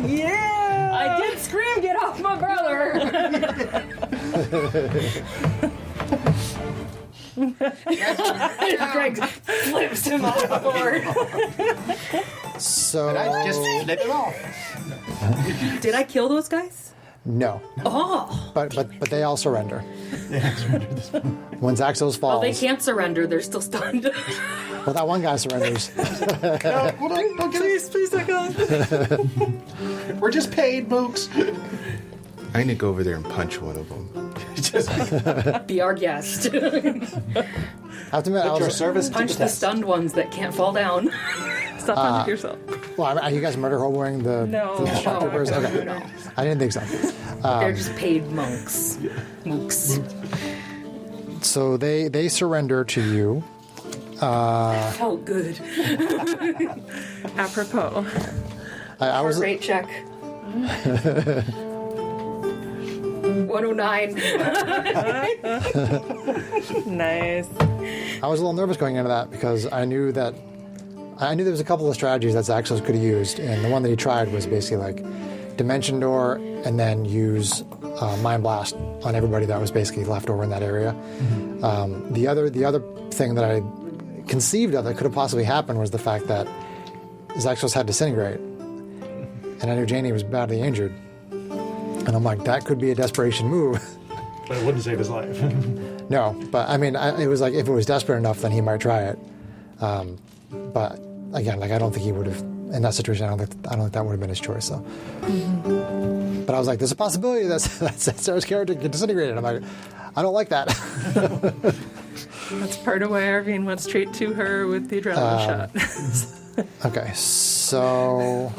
Yeah! I did scream, get off my brother! Greg flips him off the board. So I just flip it off. Did I kill those guys? no, Oh! but they all surrender. When Zaxos Well, falls, they can't surrender. They're still stunned. well, that one guy surrenders. No, hold on, don't get us. Please don't go. We're just paid, mooks. I need to go over there and punch one of them. Just Be our guest. I have to admit, I put your was, service to Punch the the test. stunned ones that can't fall down. Stop punching yourself. well, are you guys murder hoboing the No. shock troopers? Okay, No. I didn't think so. They're just paid monks. Mooks. So they surrender to you. Felt good. Apropos. I was Rate check. 109. Nice. I was a little nervous going into that because I knew there was a couple of strategies that Zaxos could have used, and the one that he tried was basically like Dimension Door and then use Mind Blast on everybody that was basically left over in that area. The other thing that I conceived of that could have possibly happened was the fact that Zaxos had Disintegrate, and I knew Janie was badly injured, and I'm like, that could be a desperation move. But it wouldn't save his life. No, but I mean, it was like if it was desperate enough, then he might try it. But again, like I don't think he would have in that situation. I don't think that would have been his choice. So, but I was like, there's a possibility that Sarah's character get disintegrated. I'm like, I don't like that. That's part of why Arvine went straight to her with the adrenaline shot. Okay, so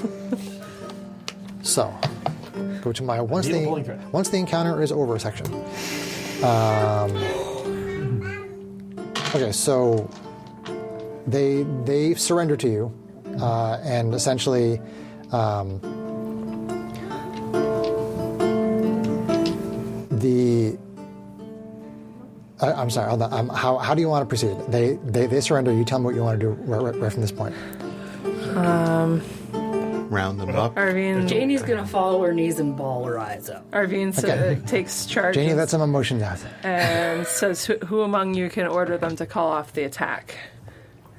go to my once Needle pulling thread. the encounter is over section. Okay, so they surrender to you, and essentially I'm sorry. Hold on. How do you want to proceed? They surrender. You tell me what you want to do right from this point. Round them up. Arvine, Janie's gonna fall on her knees and bawl her eyes out. Arvine Okay. takes charge Janie, let some emotions out. and says, "Who among you can order them to call off the attack?"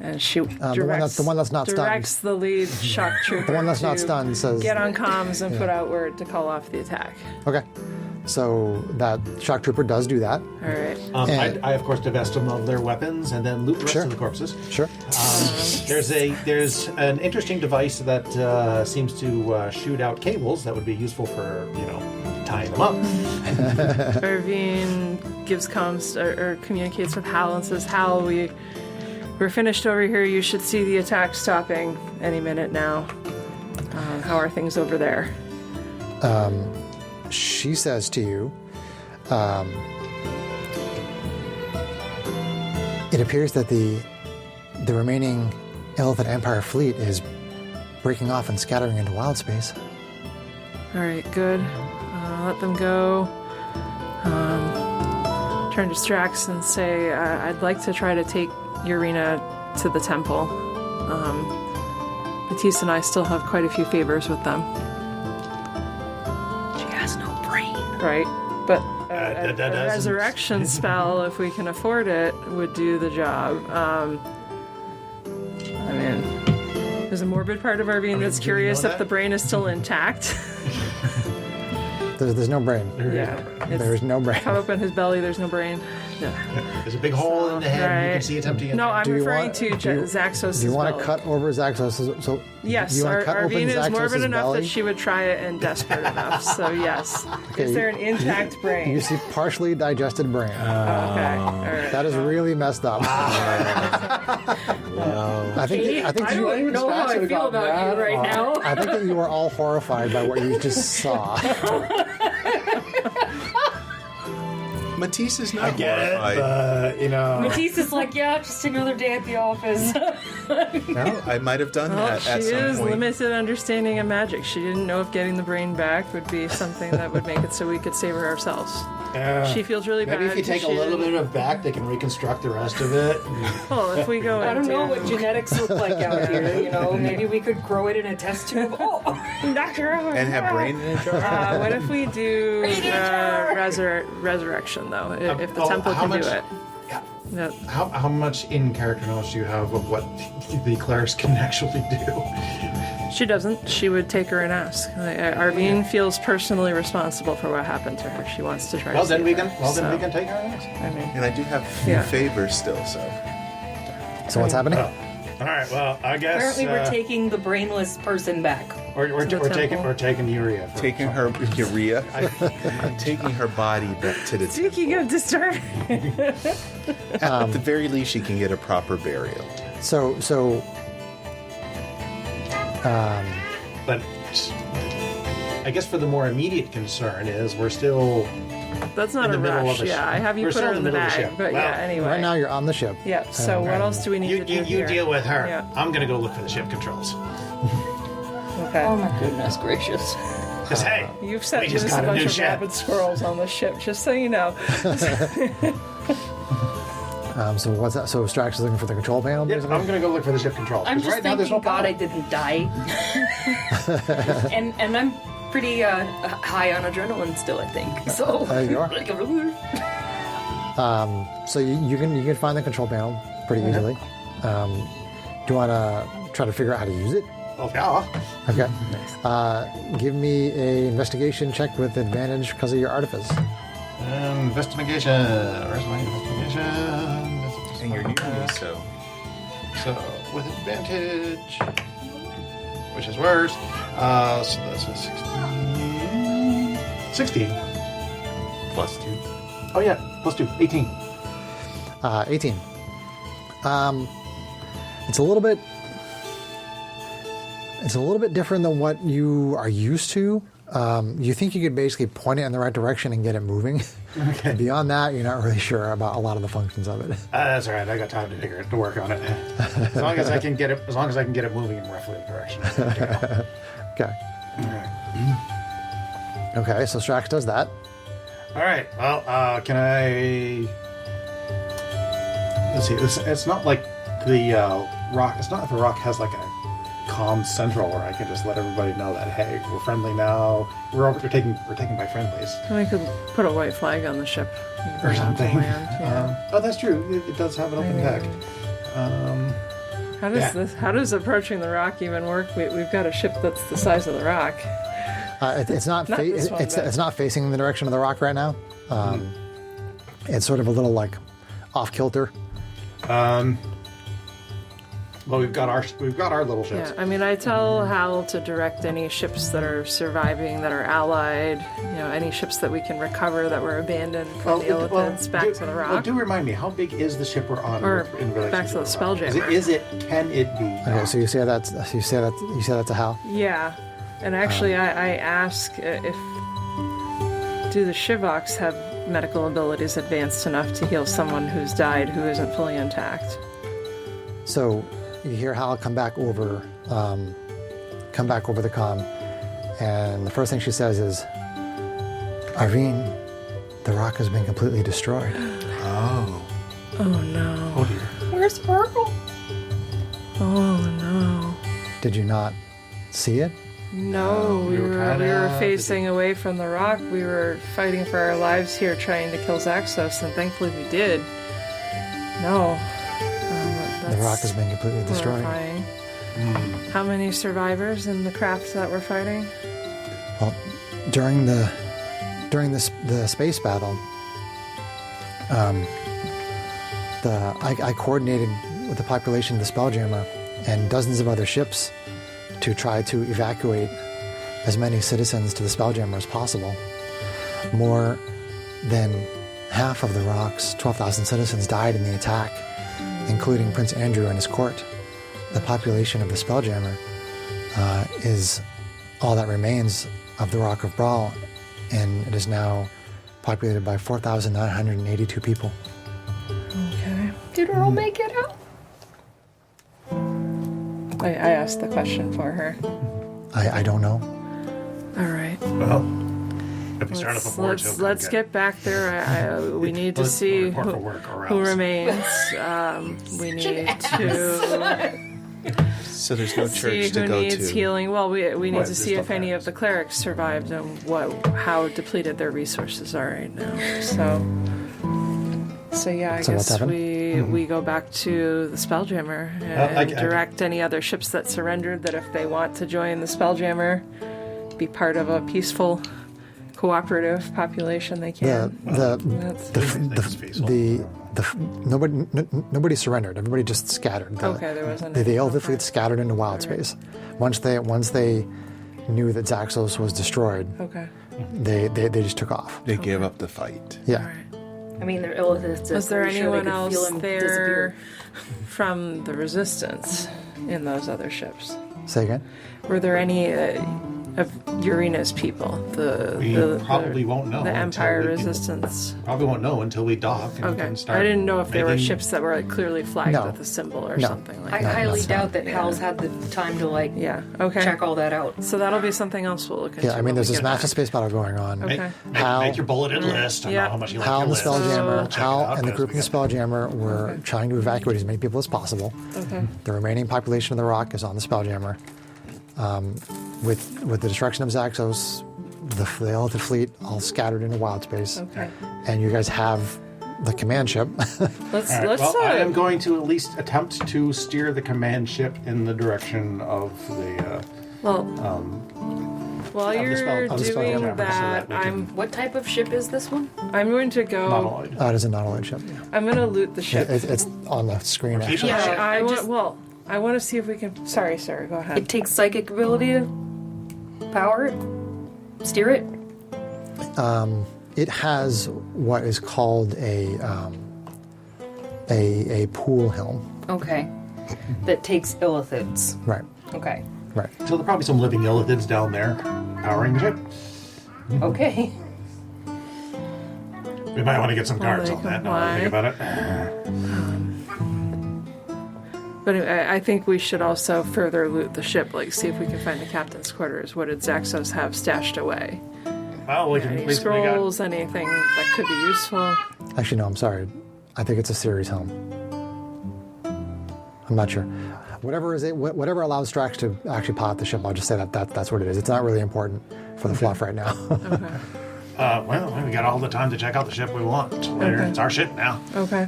And she directs the one that's not stunned. directs the lead shock trooper. The one that's not to stunned says, get on comms and put out word to call off the attack. Okay. So that shock trooper does do that. All right. And- I of course divest them of their weapons and then loot the rest Sure. of the corpses. Sure. There's an interesting device that seems to shoot out cables that would be useful for tying them up. Arvine gives comms or communicates with Hal and says, "Hal, we're finished over here. You should see the attack stopping any minute now. How are things over there?" She says to you, it appears that the remaining Illithid Empire fleet is breaking off and scattering into wild space. All right, good. Let them go. Turn to Strax and say, "I'd like to try to take Urena to the temple. Matisse and I still have quite a few favors with them." She has no brain. Right? But a that doesn't- resurrection spell, if we can afford it, would do the job. I mean, there's a morbid part of Arvine that's do we curious know if that? the brain is still intact. There's no brain. Yeah. There's no brain. Cut open his belly, there's no brain. Yeah. There's a big hole in the head, and you can see it empty. No, I'm Do you referring want- to do you- Zaxos' Do you want belly. to cut over Zaxos? So Yes, do you want to cut open Arvine is Zaxos' morbid enough belly? that she would try it and desperate enough. So yes. Okay, Is there an intact brain? You see partially digested brain. Okay. All right. That is really messed up. I think I don't know how I feel about you right now. I think that you are all horrified by what you just saw. Matisse is not I get it, horrified. but, you know. Matisse is like, yeah, just another day at the office. No, I might have done Well, that she at some is point. limited understanding of magic. She didn't know if getting the brain back would be something that would make it so we could save her ourselves. She feels really bad. Maybe if you take a little bit of back, they can reconstruct the rest of it. Well, if we go I don't know into- what genetics look like out here. You know, maybe we could grow it in a test tube. Oh, Doctor, And have brain in a jar. what if we do resurrection, though? If the Oh, temple how can much- do it. Yeah. Yeah. How much in character knowledge do you have of what the clerics can actually do? She doesn't. She would take her and ask. Arvine feels personally responsible for what happened to her. She wants to try Well, to then save we her. can. Well, then we So, can take our next. I mean, And I do have a few Yeah. favors still, so. So what's happening? Oh. All right. Well, I guess apparently we're taking the brainless person back. we're the taking temple. Urea. For Taking her urea. I'm taking her body back to the speaking of disturbing, At the very least, she can get a proper burial. So But I guess for the more immediate concern is we're still that's not in a the middle rush. of a Yeah, I have you we're put still her in the middle of the bag. ship. But Well, yeah, anyway. right now you're on the ship. Yeah. So what else do we need you to do you here? deal with her. Yeah. I'm gonna go look for the ship controls. Okay. Oh my goodness gracious! Because hey, You've set we just just a got a bunch new of ship. rabid squirrels on the ship, just so you know. So what's that? So Strax is looking for the control panel, Yep, basically? I'm gonna go look for the ship controls. I'm 'cause just right now there's thanking no God power. I didn't die. and I'm pretty high on adrenaline still, I think. So You are. So you can find the control panel pretty easily. Do you want to try to figure out how to use it? Oh yeah. Okay. Give me a investigation check with advantage because of your artifice. Investigation. Where's my investigation? And you're new to me, so. So with advantage, which is worse. So that's a 16. 16. Plus 2. Oh yeah, plus 2. 18. 18. It's a little bit. It's a little bit different than what you are used to. You think you could basically point it in the right direction and get it moving. Okay. Beyond that, you're not really sure about a lot of the functions of it. That's all right. I got time to work on it. As long as I can get it. As long as I can get it moving in roughly the direction. Okay. Okay, so Strax does that. All right. Well, can I? Let's see. It's not like the rock. It's not like the rock has like a calm central where I can just let everybody know that hey, we're friendly now. We're taking by friendlies We could put a white flag on the ship and or bring it onto something. land, yeah. Oh, that's true. It does have an open deck. How does yeah. this? How does approaching the rock even work? We've got a ship that's the size of the rock. It's not. Not this one, but- It's not facing the direction of the rock right now. It's sort of a little like off kilter. Well, we've got our little ships. Yeah, I mean, I tell Hal to direct any ships that are surviving, that are allied. You know, any ships that we can recover that were abandoned from the Illithids back to the rock. Well, do remind me, how big is the ship we're on Or in relation back to the rock? Spelljammer. Can it be? Okay, so you say that's a Hal. Yeah, and actually, I ask if do the Shivoks have medical abilities advanced enough to heal someone who's died who isn't fully intact? So you hear Hal come back over the comm, and the first thing she says is, "Arvine, the rock has been completely destroyed." Oh. Oh no! Oh dear. Where's Purple? Oh no! Did you not see it? No, we were were kinda- facing away from the rock. We were fighting for our lives here, trying to kill Zaxos, and thankfully we did. No, The rock has been completely destroyed. horrifying. How many survivors in the craft that we're fighting? Well, during the space battle, I coordinated with the population of the Spelljammer and dozens of other ships to try to evacuate as many citizens to the Spelljammer as possible. More than half of the rock's 12,000 citizens died in the attack, including Prince Andrew and his court. The population of the Spelljammer is all that remains of the Rock of Brawl, and it is now populated by 4,982 people. Okay. Did Earl make it out? I asked the question for her. I don't know. All right. Well, if we start up before, Let's get back there. We need to see report for work or who else. remains. We need to So there's no see church to who go needs to. healing. Well, we need Right, to there's see if still any of the clerics survived and how depleted their resources are right now. So yeah, I So what's guess happened? we go back to the Spelljammer I and can- direct any other ships that surrendered that if they want to join the Spelljammer, be part of a peaceful, cooperative population, they can. Nobody surrendered. Everybody just scattered. Okay, there wasn't The any. Illithid Okay. fleet scattered into wild space. Once they knew that Zaxos was destroyed, Okay. they just took off. They gave up the fight. Yeah. All right. I mean, they're Illithids. Was there pretty sure they anyone could feel else him there disappear. from the Resistance in those other ships? Say again. Were there any of Urina's people? We probably won't know The until Empire we- Resistance. Probably won't know until we dock and Okay. can start. I didn't know if there were making- ships that were like clearly flagged No. with a symbol or No. something like I that. highly that's not- doubt that Hal's had the time to Yeah. Okay. check all that out. So that'll be something else we'll look into. Yeah, I mean, when there's we this get massive back. space battle going on. Okay. Make your bulleted list. I Yeah. know how much you like Hal your and the list. Spelljammer, Check it Hal out, and the guys. group in We the got- Spelljammer were trying to evacuate as many people as possible. Okay. The remaining population of the rock is on the Spelljammer. With the destruction of Zaxos, the Illithid fleet all scattered into wild space. Okay. And you guys have the command ship. Let's All right, let's. well, I am going to at least attempt to steer the command ship in the direction of the. Well, while of the you're spell- of the doing Spelljammer, so that, that we can- What type of ship is this one? I'm going to go. Monoloid. It is a Nautilus ship. I'm going to loot the ship. It's on the screen, actually. Yeah, I I want. just- Well, I want to see if we can. Sorry, Sarah. Go ahead. It takes psychic ability to power it, steer it. It has what is called a pool helm. Okay. That takes Illithids. Right, Okay. right. So there'll probably some living Illithids down there powering the ship. Okay. We might want to get some cards they on that now that I think comply. about it. But I think we should also further loot the ship, like see if we can find the captain's quarters. What did Zaxos have stashed away? Well, we can Any at least we got. scrolls, anything that could be useful? Actually, no, I'm sorry. I think it's a series helm. I'm not sure. Whatever allows Strax to actually pilot the ship, I'll just say that's what it is. It's not really important for the fluff right now. Well, we got all the time to check out the ship we want. Later, Okay. it's our ship now. Okay.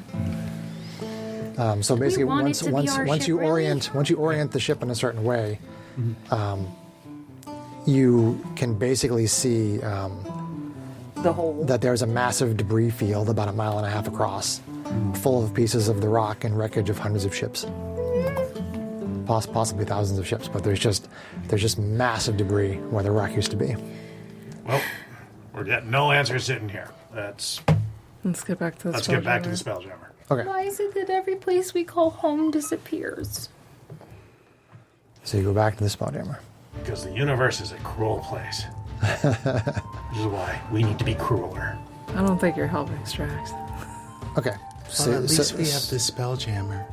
So basically, want it to be our once ship, you really? orient the ship in a certain way, you can basically see The whole. that there's a massive debris field about 1.5 miles across, full of pieces of the rock and wreckage of hundreds of ships, possibly thousands of ships. But there's just massive debris where the rock used to be. Well, we're getting no answers sitting here. Let's get back to the. Let's get back to the Spelljammer. Spelljammer. Okay, Why is it that every place we call home disappears? so you go back to the Spelljammer. Because the universe is a cruel place. Which is why we need to be crueler. I don't think you're helping, Strax. Okay, Well, at least we have the Spelljammer.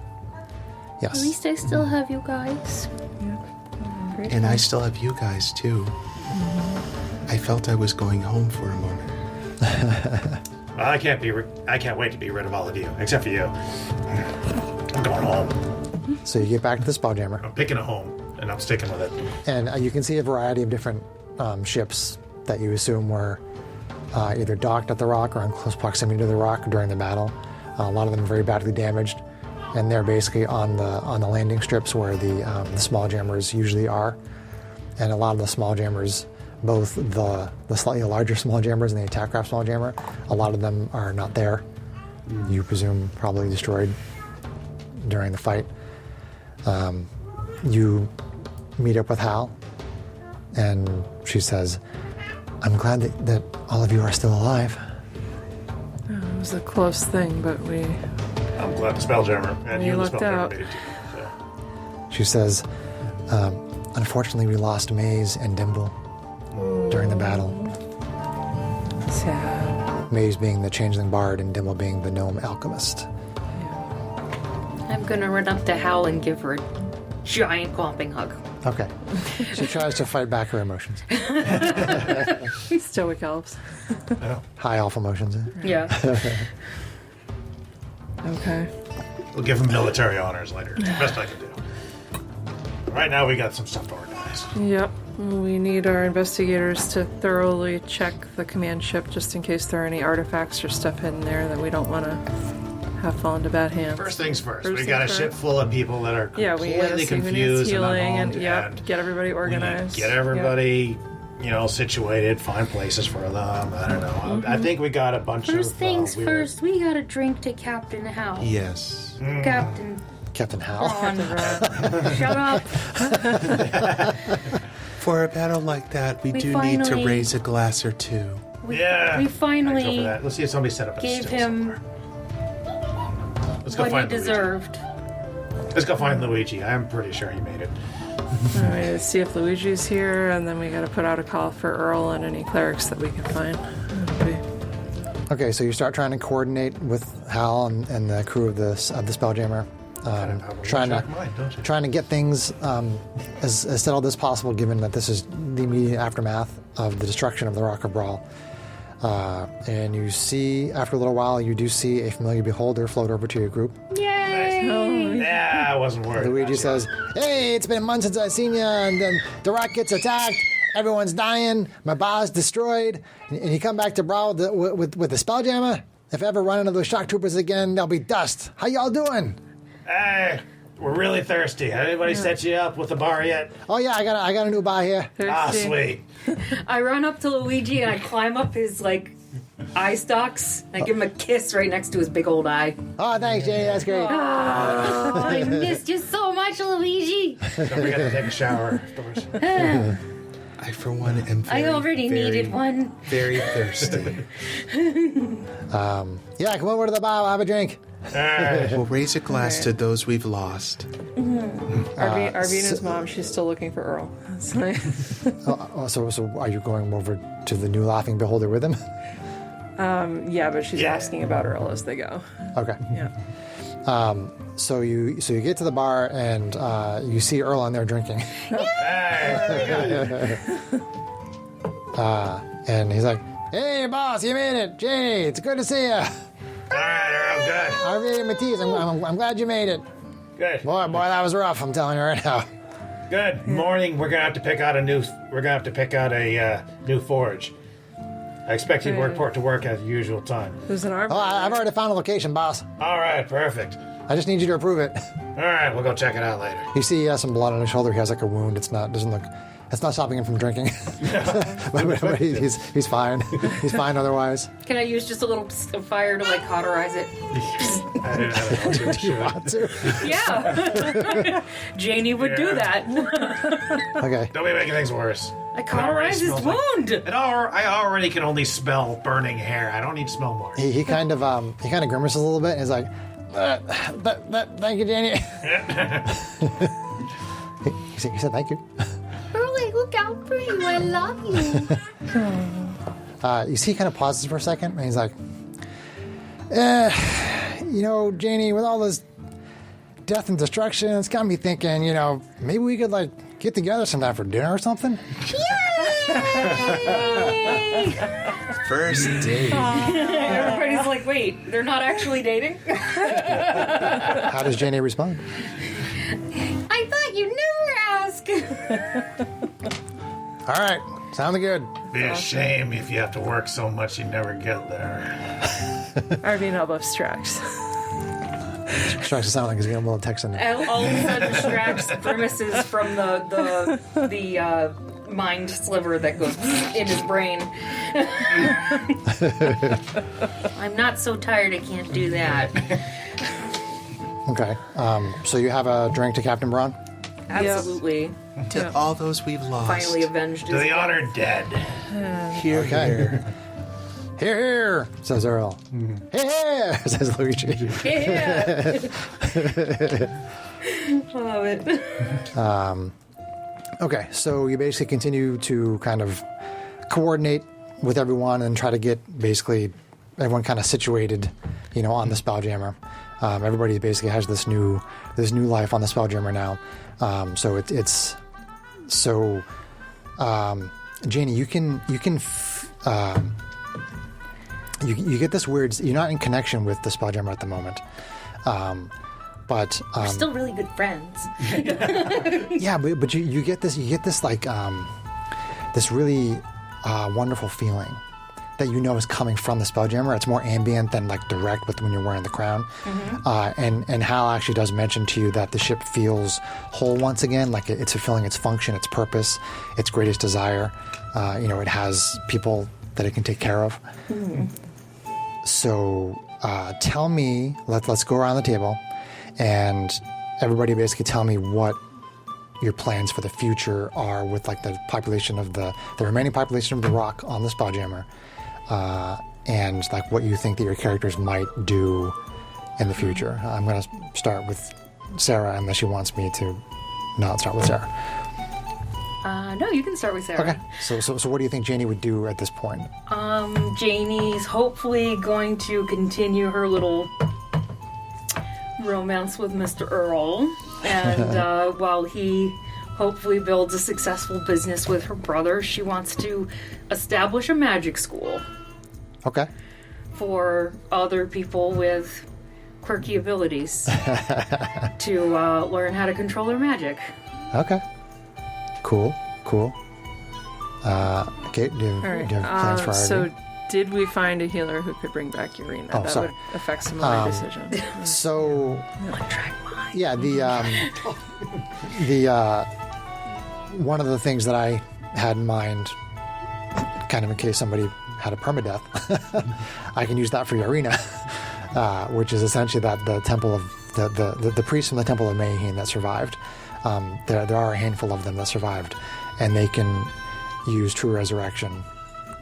Yes. At least I still have you guys. And I still have you guys, too. I felt I was going home for a moment. Well, I can't wait to be rid of all of you, except for you. I'm going home. So you get back to the Spelljammer. I'm picking a home, and I'm sticking with it. And you can see a variety of different ships that you assume were either docked at the rock or in close proximity to the rock during the battle. A lot of them very badly damaged, and they're basically on the landing strips where the small jammers usually are. And a lot of the small jammers, both the slightly larger small jammers and the attack craft small jammer, a lot of them are not there. You presume probably destroyed during the fight. You meet up with Hal, and she says, "I'm glad that all of you are still alive." It was a close thing, but we. I'm glad the Spelljammer and You you and the lucked Spelljammer out. made it too. So. She says, "Unfortunately, we lost Maze and Dimble during the battle. Sad. Maze being the changeling bard and Dimmel being the gnome alchemist. I'm gonna run up to Hal and give her a giant clomping hug. Okay. She tries to fight back her emotions. Stoic elves. High elf emotions. Yeah. Okay. We'll give him military honors later. It's the best I can do. Right now, we got some stuff to organize. Yep. We need our investigators to thoroughly check the command ship just in case there are any artifacts or stuff in there that we don't want to have fall into bad hands. First things first. First We got a things ship first. full of people that are We gotta completely see who needs confused and healing unarmed, and get everybody we need to organized. get everybody, situated, find places for them. I don't know. I think we got a bunch First of things weird... first, we gotta drink to Captain Hal. Yes. Captain Hal. Ron. Shut up. For a battle like that, we do need to finally- raise a glass or two. We Let's go for finally that. Let's see if somebody set up a gave still him somewhere. Let's go what he find Luigi. deserved. Let's go find Luigi. I'm pretty sure he made it. Alright, see if Luigi's here, and then we gotta put out a call for Earl and any clerics that we can find. Okay. Okay, so you start trying to coordinate with Hal and the crew of the Spelljammer. Trying to get things as settled as possible, given that this is the immediate aftermath of the destruction of the Rock of Brawl. And you see, after a little while, you do see a familiar beholder float over to your group. Yay! Yeah, I wasn't worried. Luigi about says, "Hey, it's been months since I've seen you, and then the rock gets attacked. Everyone's dying. My bar's destroyed. And you come back to Brawl with the Spelljammer. If I ever run into those shock troopers again, they'll be dust. How y'all doing?" Hey, we're really thirsty. Has anybody set you up with a bar yet? "Oh yeah, I got a new bar here." Ah, sweet. I run up to Luigi and I climb up his eye stalks. I give him a kiss right next to his big old eye. "Oh, thanks, Jay. That's great." Oh, I missed you so much, Luigi. Don't forget to take a shower afterwards. I, for one, am very, I already needed one. Very thirsty. Yeah, come over to the bar. We'll have a drink. We'll raise a glass to those we've lost. Arvina's mom, she's still looking for Earl. It's like- So are you going over to the new laughing beholder with him? yeah, but she's asking about Earl as they go. Okay. Yeah. So you get to the bar and you see Earl in there drinking. And he's like, "Hey, boss, you made it. Jay, it's good to see you. All right, Earl, good. Harvey and Matisse, I'm glad you made it. Good. Boy, that was rough. I'm telling you right now." Good morning. We're gonna have to pick out a new. New forge. I expect you to report to work at the usual time. There's an arm. "Oh, I've already found a location, boss. All right, perfect. I just need you to approve it." All right, we'll go check it out later. You see he has some blood on his shoulder. He has a wound. It's not stopping him from drinking. but he's fine. He's fine otherwise. Can I use just a little fire to cauterize it? I don't know. Do you want to? Yeah. Janie would do that. Okay. Don't be making things worse. I cauterize his wound. I already can only smell burning hair. I don't need to smell more. He kind of grimaces a little bit and is like, "Thank you, Janie." he said thank you. Early, look out for you. I love you. You see he kind of pauses for a second and he's like, Janie, with all this death and destruction, it's got me thinking, maybe we could get together sometime for dinner or something. Yay! First date. Everybody's like, wait, they're not actually dating? How does Janie respond? I thought you'd never ask. All right, sounded good. Be a shame if you have to work so much you never get there. Arvina love Strax. Tries to sound like he's getting a little Texan. All of a sudden, Strax grimaces from the mind sliver that goes in his brain. I'm not so tired I can't do that. Okay, so you have a drink to Captain Braun? Absolutely. To all those we've lost. Finally avenged To his the death. honored dead. Here, Okay. here. Here, here, says Earl. Here, here, says Luigi. Yeah. Love it. Okay, so you basically continue to kind of coordinate with everyone and try to get basically everyone kind of situated, on the Spelljammer. Everybody basically has this new life on the Spelljammer now. So it's so Janie, you get this weird. You're not in connection with the Spelljammer at the moment, but We're still really good friends. yeah, but you get this like this really wonderful feeling that is coming from the Spelljammer. It's more ambient than like direct with when you're wearing the crown. And Hal actually does mention to you that the ship feels whole once again, like it's fulfilling its function, its purpose, its greatest desire. It has people that it can take care of. So tell me, let's go around the table, and everybody basically tell me what your plans for the future are with like the population of the remaining population of the rock on the Spelljammer. And like what you think that your characters might do in the future. I'm going to start with Sarah, unless she wants me to not start with Sarah. No, you can start with Sarah. Okay. So what do you think Janie would do at this point? Janie's hopefully going to continue her little romance with Mr. Earl, and while he hopefully builds a successful business with her brother, she wants to establish a magic school. Okay. For other people with quirky abilities to learn how to control their magic. Okay. Cool. Okay, do you have plans for Ivy? So did we find a healer who could bring back Urena? Oh, that sorry. would affect some of my decision. So, Track mine. yeah, the one of the things that I had in mind, kind of in case somebody had a permadeath, I can use that for Urena, which is essentially that the temple of the priest from the Temple of Mayheen that survived. There are a handful of them that survived, and they can use True Resurrection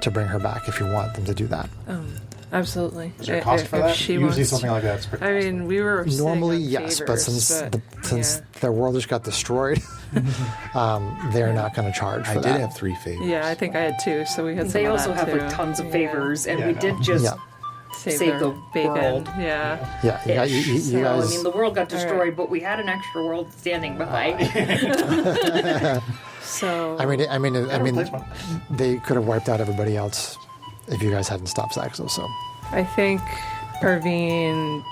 to bring her back if you want them to do that. Absolutely. Is there a cost for that? Usually something like that's pretty I mean, we were Normally, sitting on yes, but favors, since their world just got destroyed, they're not going to charge for I that. did have 3 favors. Yeah, I think I had 2, so we had some They of also that have too. like tons of Yeah. favors, and we did just save their the bacon. world. Yeah. Yeah, you So, guys. I mean, the world got destroyed, right. but we had an extra world standing by. So I mean, replacement. they could have wiped out everybody else if you guys hadn't stopped Saxo. So I think Irvine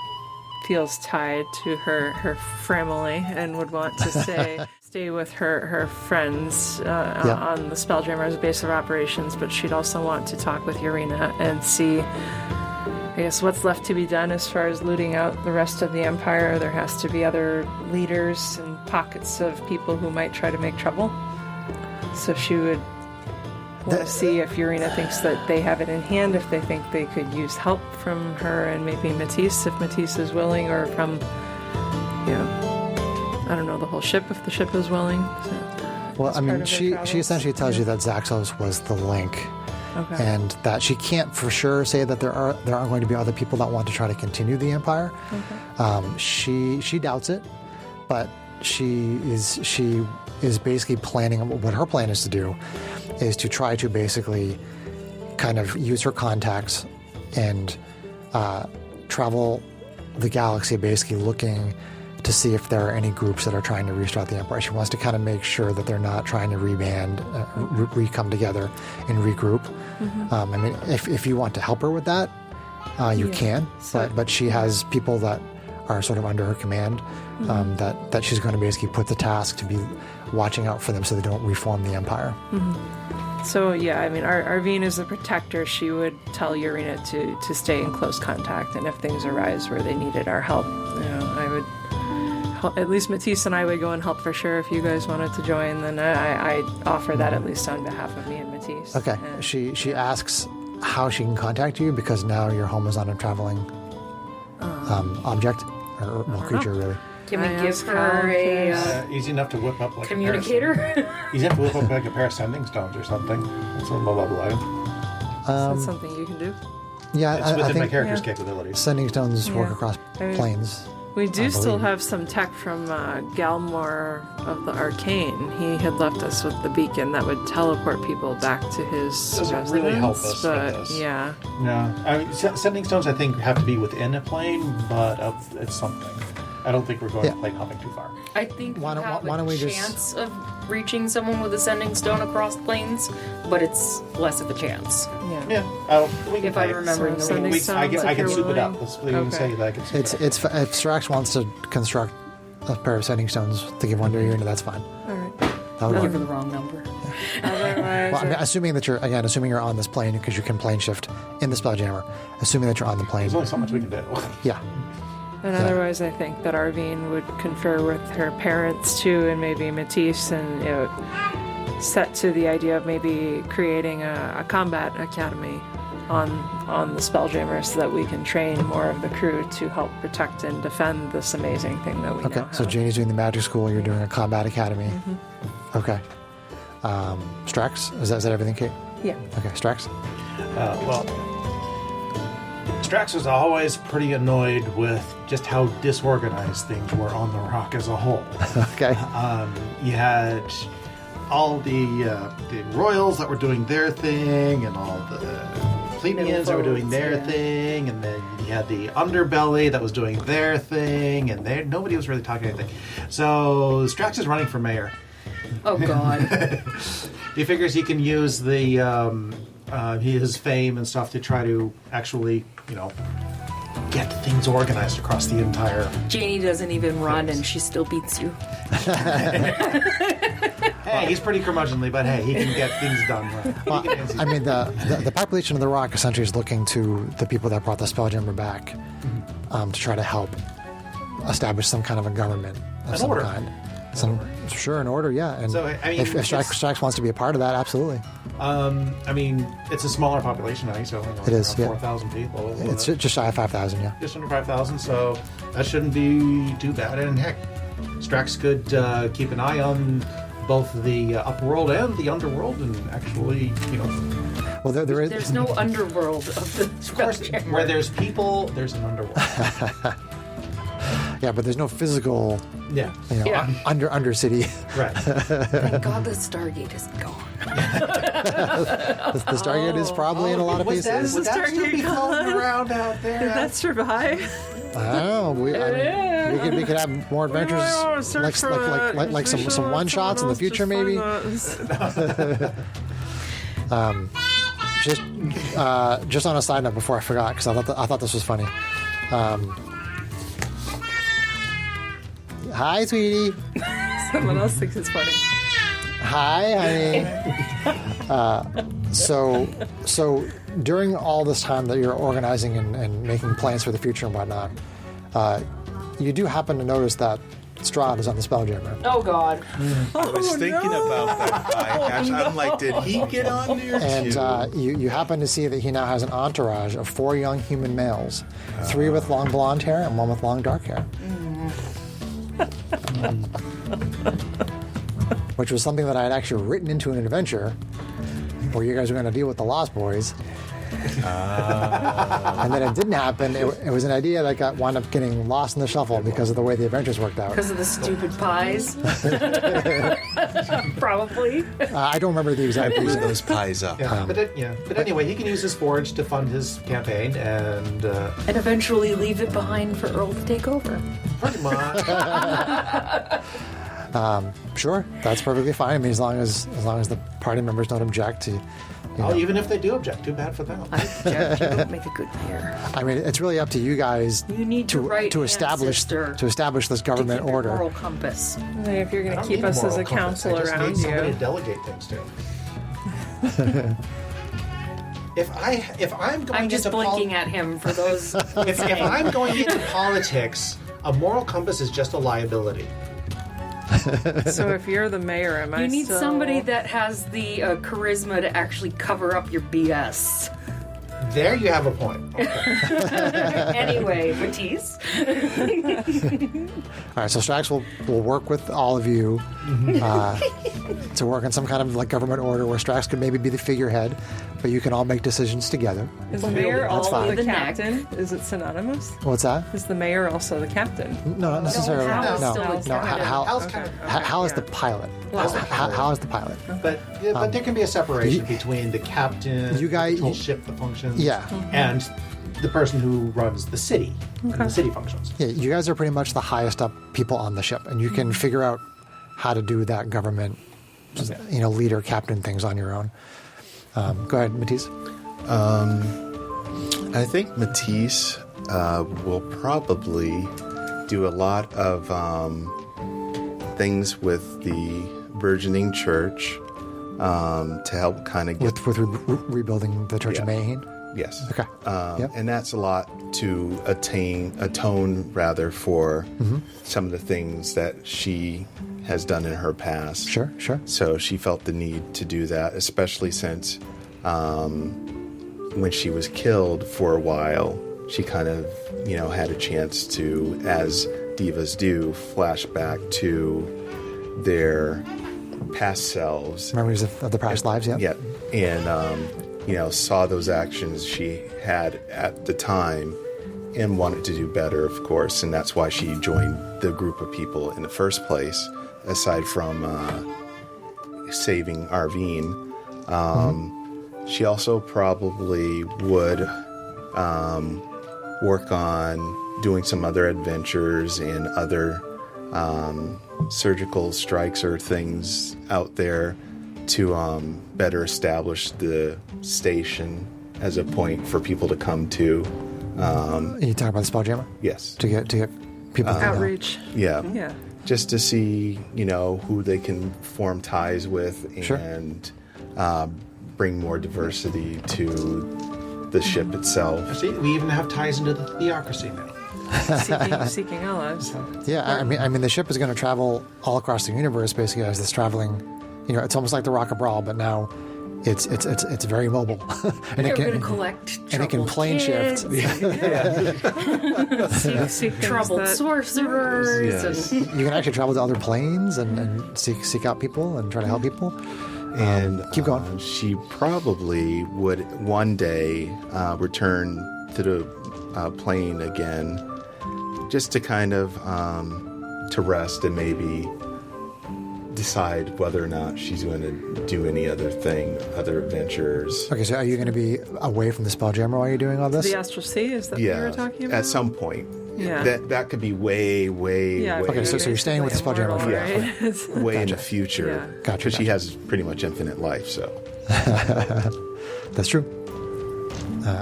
feels tied to her family and would want to stay with her friends on the Spelljammer as a base of operations, but she'd also want to talk with Urena and see, I guess, what's left to be done as far as looting out the rest of the Empire. There has to be other leaders and pockets of people who might try to make trouble. So she would want to see if Urena thinks that they have it in hand, if they think they could use help from her and maybe Matisse, if Matisse is willing, or from, I don't know, the whole ship, if the ship is willing. So well, that's I part mean, of their she travels. essentially tells you that Zaxos was the link. Okay. And that she can't for sure say that there aren't going to be other people that want to try to continue the Empire. Okay. She doubts it, but she is basically planning. What her plan is to do is to try to basically kind of use her contacts and travel the galaxy, basically looking to see if there are any groups that are trying to restart the Empire. She wants to kind of make sure that they're not trying to reband, come together and regroup. I mean, if you want to help her with that, you can. But she has people that are sort of under her command that she's going to basically put the task to be watching out for them so they don't reform the Empire. So, yeah, I mean, Arvine is the protector. She would tell Urena to stay in close contact, and if things arise where they needed our help, I would... At least Matisse and I would go and help for sure. If you guys wanted to join, then I offer that at least on behalf of me and Matisse. Okay. And She asks how she can contact you because now your home is on a traveling object or creature, really. Can we I give ask her how a Easy enough to whip up like communicator? Easy enough to whip up like a pair of sending stones or something. That's a low level item. is that something you can do? Yeah, It's I within my think character's capabilities. sending stones work Yeah. across I mean, planes. We do I still believe. have some tech from Galmor of the Arcane. He had left us with the beacon that would teleport people back to his Doesn't really help residence, us but with this. yeah. No, I mean, sending stones I think have to be within a plane, but it's something. I don't think we're going Yeah. plane hopping too far. I think Why we don't- have why don't a we just- chance of reaching someone with a sending stone across planes, but it's less of a chance. Yeah. Yeah, we can If I play. remember So the sending rules. stones, I if can you're soup it up. willing. Let's even Okay. say that I can soup It's it up. if Strax wants to construct a pair of sending stones to give one to you, that's fine. All right. That would Give her work. the wrong number. Otherwise, Well, I mean, assuming that assuming you're on this plane because you can plane shift in the Spelljammer, assuming that you're on the plane, There's only so much we can do. yeah. and otherwise, I think that Arvine would confer with her parents too, and maybe Matisse, and set to the idea of maybe creating a combat academy on the Spelljammer so that we can train more of the crew to help protect and defend this amazing thing that we Okay, now so have. Janie's doing the magic school. You're doing a combat academy. Mm-hmm. Okay. Strax, is that everything, Kate? Yeah. Okay, Strax. Well, Strax was always pretty annoyed with just how disorganized things were on the rock as a whole. Okay. You had all the royals that were doing their thing, and all the plebeians that were doing their Yeah. thing, and then you had the underbelly that was doing their thing, and nobody was really talking anything. So Strax is running for mayor. Oh God. He figures he can use his fame and stuff to try to actually, get things organized across the entire. Janie doesn't even run, and she still beats you. Hey, he's pretty curmudgeonly, but hey, he can get things done. Well, I mean, the population of the rock essentially is looking to the people that brought the Spelljammer back to try to help establish some kind of a government of An some order. kind. Sure, an order, yeah. And So, I mean, if Strax wants to be a part of that, absolutely. I mean, it's a smaller population now, so It is, yeah. 4,000 people. It's just shy of 5,000, yeah. Just under 5,000, so that shouldn't be too bad. And heck, Strax could keep an eye on both the upworld and the underworld, and actually, Well, there is. There's no underworld of the of course, Spelljammer. where there's people, there's an underworld. Yeah, but there's no physical, Yeah, Yeah. under city. right. Thank God the Stargate is gone. The Stargate is probably in a lot of Would pieces. that still be floating around out there? Did that survive? I don't know. We could have more adventures, like some one shots in the future, maybe. Just on a side note, before I forgot, because I thought this was funny. Hi, sweetie. Someone else thinks it's funny. Hi, honey. So during all this time that you're organizing and making plans for the future and whatnot, you do happen to notice that Strahd is on the Spelljammer. Oh God. I was thinking about that guy. I'm like, did he get on there And too? you happen to see that he now has an entourage of 4 young human males, 3 with long blonde hair and 1 with long dark hair. Which was something that I had actually written into an adventure where you guys were going to deal with the Lost Boys. And then it didn't happen. It was an idea that wound up getting lost in the shuffle because of the way the adventures worked out. Because of the stupid pies. Probably. I don't remember the exact Blew reason. those pies up. But anyway, he can use his forge to fund his campaign, and And eventually leave it behind for Earl to take over. pretty much. Sure, that's perfectly fine. I mean, as long as the party members don't object to. Even if they do object, too bad for them. I object. You don't make a good mayor. I mean, it's really up to you guys You need to write to establish this government to get order. your moral compass. If you're I going don't to keep need a us as a moral compass. council I just around need somebody you. to delegate things to. If I'm going I'm just into blinking at him for those. if I'm going into politics, a moral compass is just a liability. So if you're the mayor, am I You need still... somebody that has the charisma to actually cover up your BS. There you have a point. Anyway, Matisse. All right, so Strax will work with all of you to work on some kind of like government order where Strax could maybe be the figurehead, but you can all make decisions together. Is the mayor That's also fine. the The neck. captain? Is it synonymous? What's that? Is the mayor also the captain? No, not necessarily. Hal is No, still no. the captain. Hal's kind of, Hal is the pilot. Hal is the pilot. but there can be a separation between the captain, You guys- the ship, the functions, Yeah. and the person who runs the city, and the city functions. Yeah, you guys are pretty much the highest up people on the ship, and you can figure out how to do that government, leader, captain things on your own. Go ahead, Matisse. I think Matisse will probably do a lot of things with the burgeoning church to help kind of get. With rebuilding the Church of Yeah. Mayheen. Yes. Okay. Yep. And that's a lot to atone rather for some of the things that she has done in her past. Sure. So she felt the need to do that, especially since when she was killed for a while, she kind of, had a chance to, as divas do, flash back to their past selves. Memories of the past lives, yeah? Yeah, and saw those actions she had at the time and wanted to do better, of course, and that's why she joined the group of people in the first place. Aside from saving Arvine, she also probably would work on doing some other adventures and other surgical strikes or things out there to better establish the station as a point for people to come to. You talk about the Spelljammer? Yes. To get people to Outreach. Yeah. Yeah. Just to see, who they can form ties with Sure. and bring more diversity to the ship itself. See, we even have ties into the theocracy now. Seeking allies. Yeah, I mean, the ship is going to travel all across the universe basically as this traveling. It's almost like the Rock of Brawl, but now it's very mobile, and You're going to collect and it can plane shift. Seek troubled sorcerers. Yes. And You can actually travel to other planes and seek out people and try to help people. And keep going. She probably would one day return to the plane again, just to kind of to rest and maybe decide whether or not she's going to do any other adventures. Okay, so are you going to be away from the Spelljammer while you're doing all this? The Astral Sea, is that what you were talking about? At some point. Yeah. That could be way Okay, so you're staying with the Spelljammer for right? way in the future. Yeah. Gotcha, Because she has pretty much infinite life, so. That's true.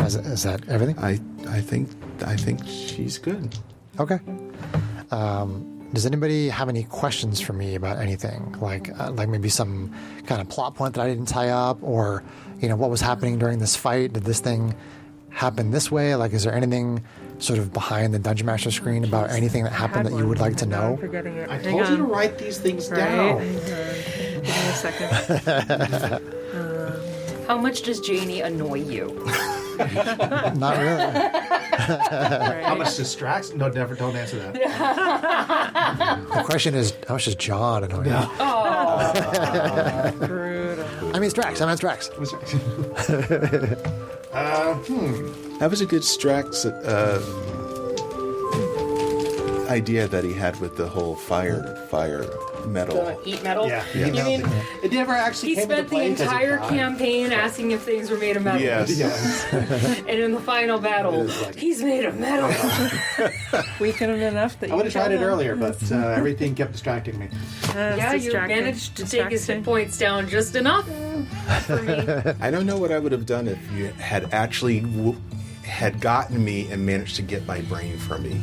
Is that everything? I think she's good. Okay. Does anybody have any questions for me about anything, like maybe some kind of plot point that I didn't tie up, or what was happening during this fight? Did this thing happen this way? Like, is there anything sort of behind the Dungeon Master screen about anything that happened that you would like to know? I'm forgetting it. I Hang told you to on. write these things Right? down. Hang on. Give me a second. how much does Janie annoy you? Not really. How much distracts? No, never. Don't answer that. The question is, how much does John annoy you? Brutal. I mean, it's Drax. That was a good Strax idea that he had with the whole fire metal. Eat metal? Yeah. You mean It never actually he came spent into the play 'cause he entire died. campaign asking if things were made of metal? Yes. And in the final battle, he's made of metal. Weaken him enough that I would have tried it earlier, but everything kept distracting me. Yeah, you managed to take his hit points down just enough for me. I don't know what I would have done if you had actually had gotten me and managed to get my brain from me.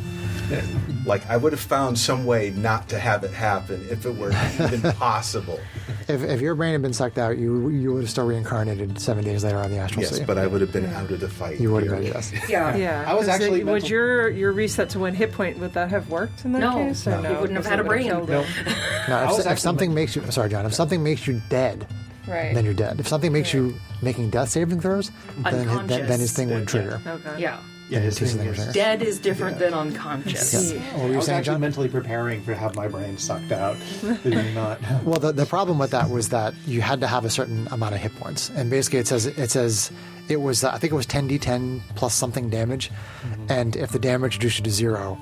Like, I would have found some way not to have it happen if it were even possible. If your brain had been sucked out, you would have still reincarnated 7 days later on the Astral Yes, Sea. but I would have been out of the fight. You would have been, period. yes. Yeah. Yeah. I was 'cause actually would mental- your reset to 1 hit point, would that have worked in that No. case? Or No. no? He wouldn't have Because had it a would have brain. killed Nope. him. Now, I was if actually something makes you, sorry, John, if something makes you dead, Right. then you're dead. If something makes you making death saving throws, then his Unconscious. thing would trigger. Okay. Yeah. Yeah, his Two thing centimeters. is- Dead is different than unconscious. Yeah. What were I you was saying, actually John? mentally preparing to have my brain sucked out. Believe it or not. Well, the problem with that was that you had to have a certain amount of hit points, and basically it says it was I think it was 10d10 plus something damage, and if the damage reduced you to 0,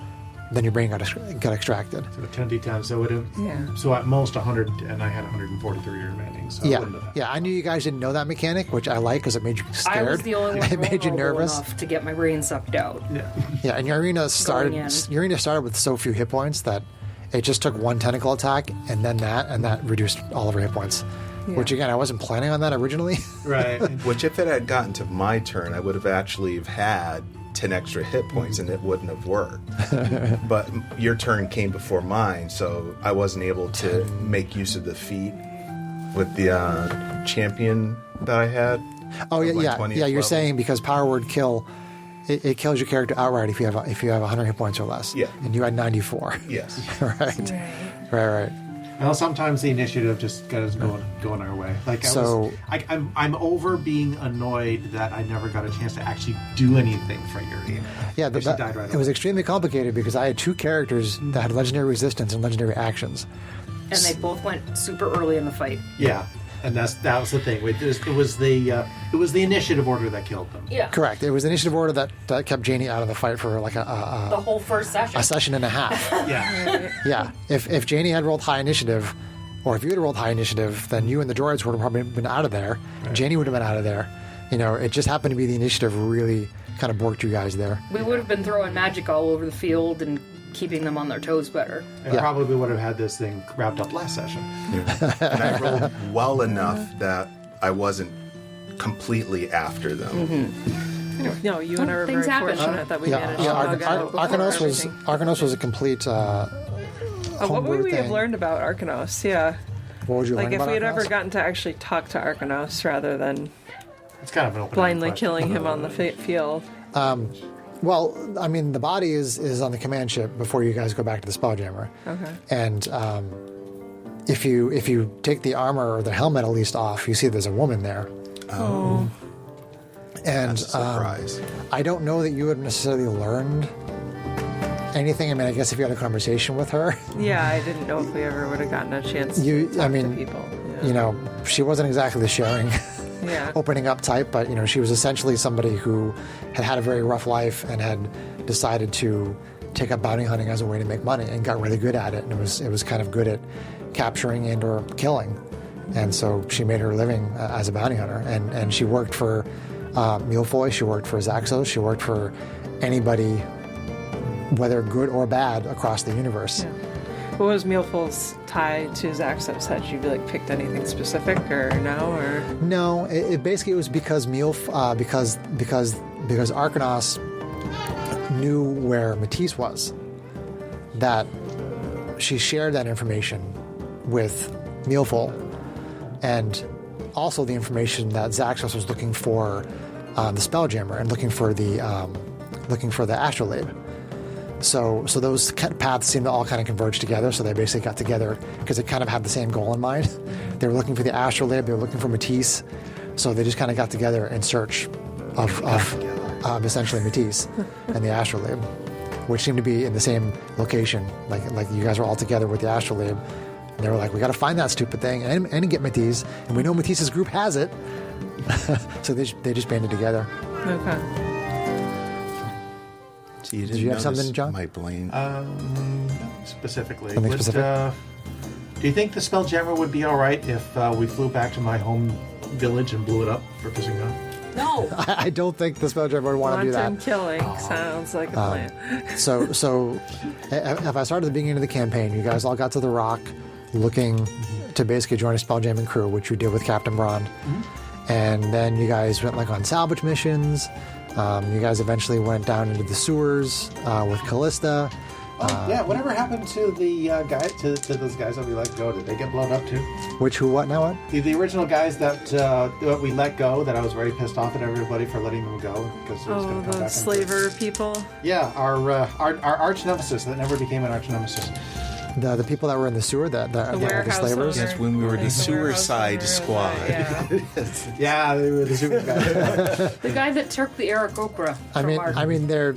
then your brain got extracted. So 10d10, so it so at most 100, and I had 143 remaining. So I Yeah, wouldn't have had- yeah. I knew you guys didn't know that mechanic, which I like because it made you scared. I was the only one It made you vulnerable nervous. enough to get my brain sucked out. Yeah. Yeah, and your arena started. in. Your arena started with so few hit points that it just took one tentacle attack, and that reduced all of her hit points. Which again, I wasn't planning on that originally. Right. Which, if it had gotten to my turn, I would have actually have had 10 extra hit points and it wouldn't have worked. But your turn came before mine, so I wasn't able to make use of the feat with the champion that I had. Oh of my yeah. 20th You're level. saying because power word kill, it kills your character outright if you have 100 hit points or less. Yeah. And you had 94. Yes. Right. Well, sometimes the initiative just got us going our way. Like I'm over being annoyed that I never got a chance to actually do anything for Yuri. Yeah, She died right it was away. extremely complicated because I had two characters that had legendary resistance and legendary actions. And they both went super early in the fight. Yeah, and that was the thing. It was the initiative order that killed them. Yeah. Correct. It was initiative order that kept Janie out of the fight for like The whole first session. a session and a half. Yeah. Yeah. If Janie had rolled high initiative, or if you had rolled high initiative, then you and the droids would have probably been out of there. Right. Janie would have been out of there. You know, it just happened to be the initiative really kind of borked you guys there. We would have been throwing magic all over the field and keeping them on their toes better. And Yeah. probably would have had this thing wrapped up last session. And I rolled well enough that I wasn't completely after them. No, you and I were very things happen. fortunate that we managed to Ar- bug out before Arcanos was everything. a complete. What would we have thing. learned about Arcanos? Yeah. What would you Like learn if about we had ever Arcanos? gotten to actually talk to Arcanos rather than It's kind of an open blindly killing him on the field. Well, I mean, the body is on the command ship before you guys go back to the Spelljammer. Okay. And if you take the armor or the helmet at least off, you see there's a woman there. Oh. And That's a surprise. I don't know that you would have necessarily learned anything. I mean, I guess if you had a conversation with her, Yeah, I didn't know if we ever would have gotten a chance You- to talk I mean, to people. Yeah. you know, she wasn't exactly the sharing, Yeah. opening up type, but, you know, she was essentially somebody who had had a very rough life and had decided to take up bounty hunting as a way to make money and got really good at it. And it was kind of good at capturing and or killing. And so she made her living as a bounty hunter. And she worked for Mulfoy, she worked for Zaxos, she worked for anybody, whether good or bad, across the universe. Yeah. What was Mealful's tie to Zaxos? Had you picked anything specific or no? Or No, it basically was because because Arcanos knew where Matisse was, that she shared that information with Mealful, and also the information that Zaxos was looking for the Spelljammer and looking for the Astrolabe. So those paths seemed to all kind of converge together. So they basically got together because they kind of had the same goal in mind. They were looking for the Astrolabe. They were looking for Matisse. So they just kind of got together in search of essentially Matisse and the Astrolabe, which seemed to be in the same location. Like you guys were all together with the Astrolabe. And they were like, we got to find that stupid thing and get Matisse. And we know Matisse's group has it. So they just banded together. okay. So you Did you have notice something, John? My brain. Specifically. Something Would, specific? Do you think the Spelljammer would be all right if we flew back to my home village and blew it up for pissing off? No. I don't think the Spelljammer would want to do Wanton that. killing sounds like a plan. So if I started at the beginning of the campaign, you guys all got to the rock looking to basically join a Spelljamming crew, which you did with Captain Brond. And then you guys went on salvage missions. You guys eventually went down into the sewers with Callista. Yeah, whatever happened to the guy to those guys that we let go? Did they get blown up too? Which, who, what, now what? The original guys that we let go, that I was very pissed off at everybody for letting them go because it was going to come The back. slaver people. Yeah, our arch nemesis that never became an arch nemesis. The people that were in the sewer, the warehouse slavers. owner. That's when we were the Like sewer warehouse side owner, squad. Yeah. Yeah, they were the sewer guys. The guy that took the Eric Okra. I mean, they're.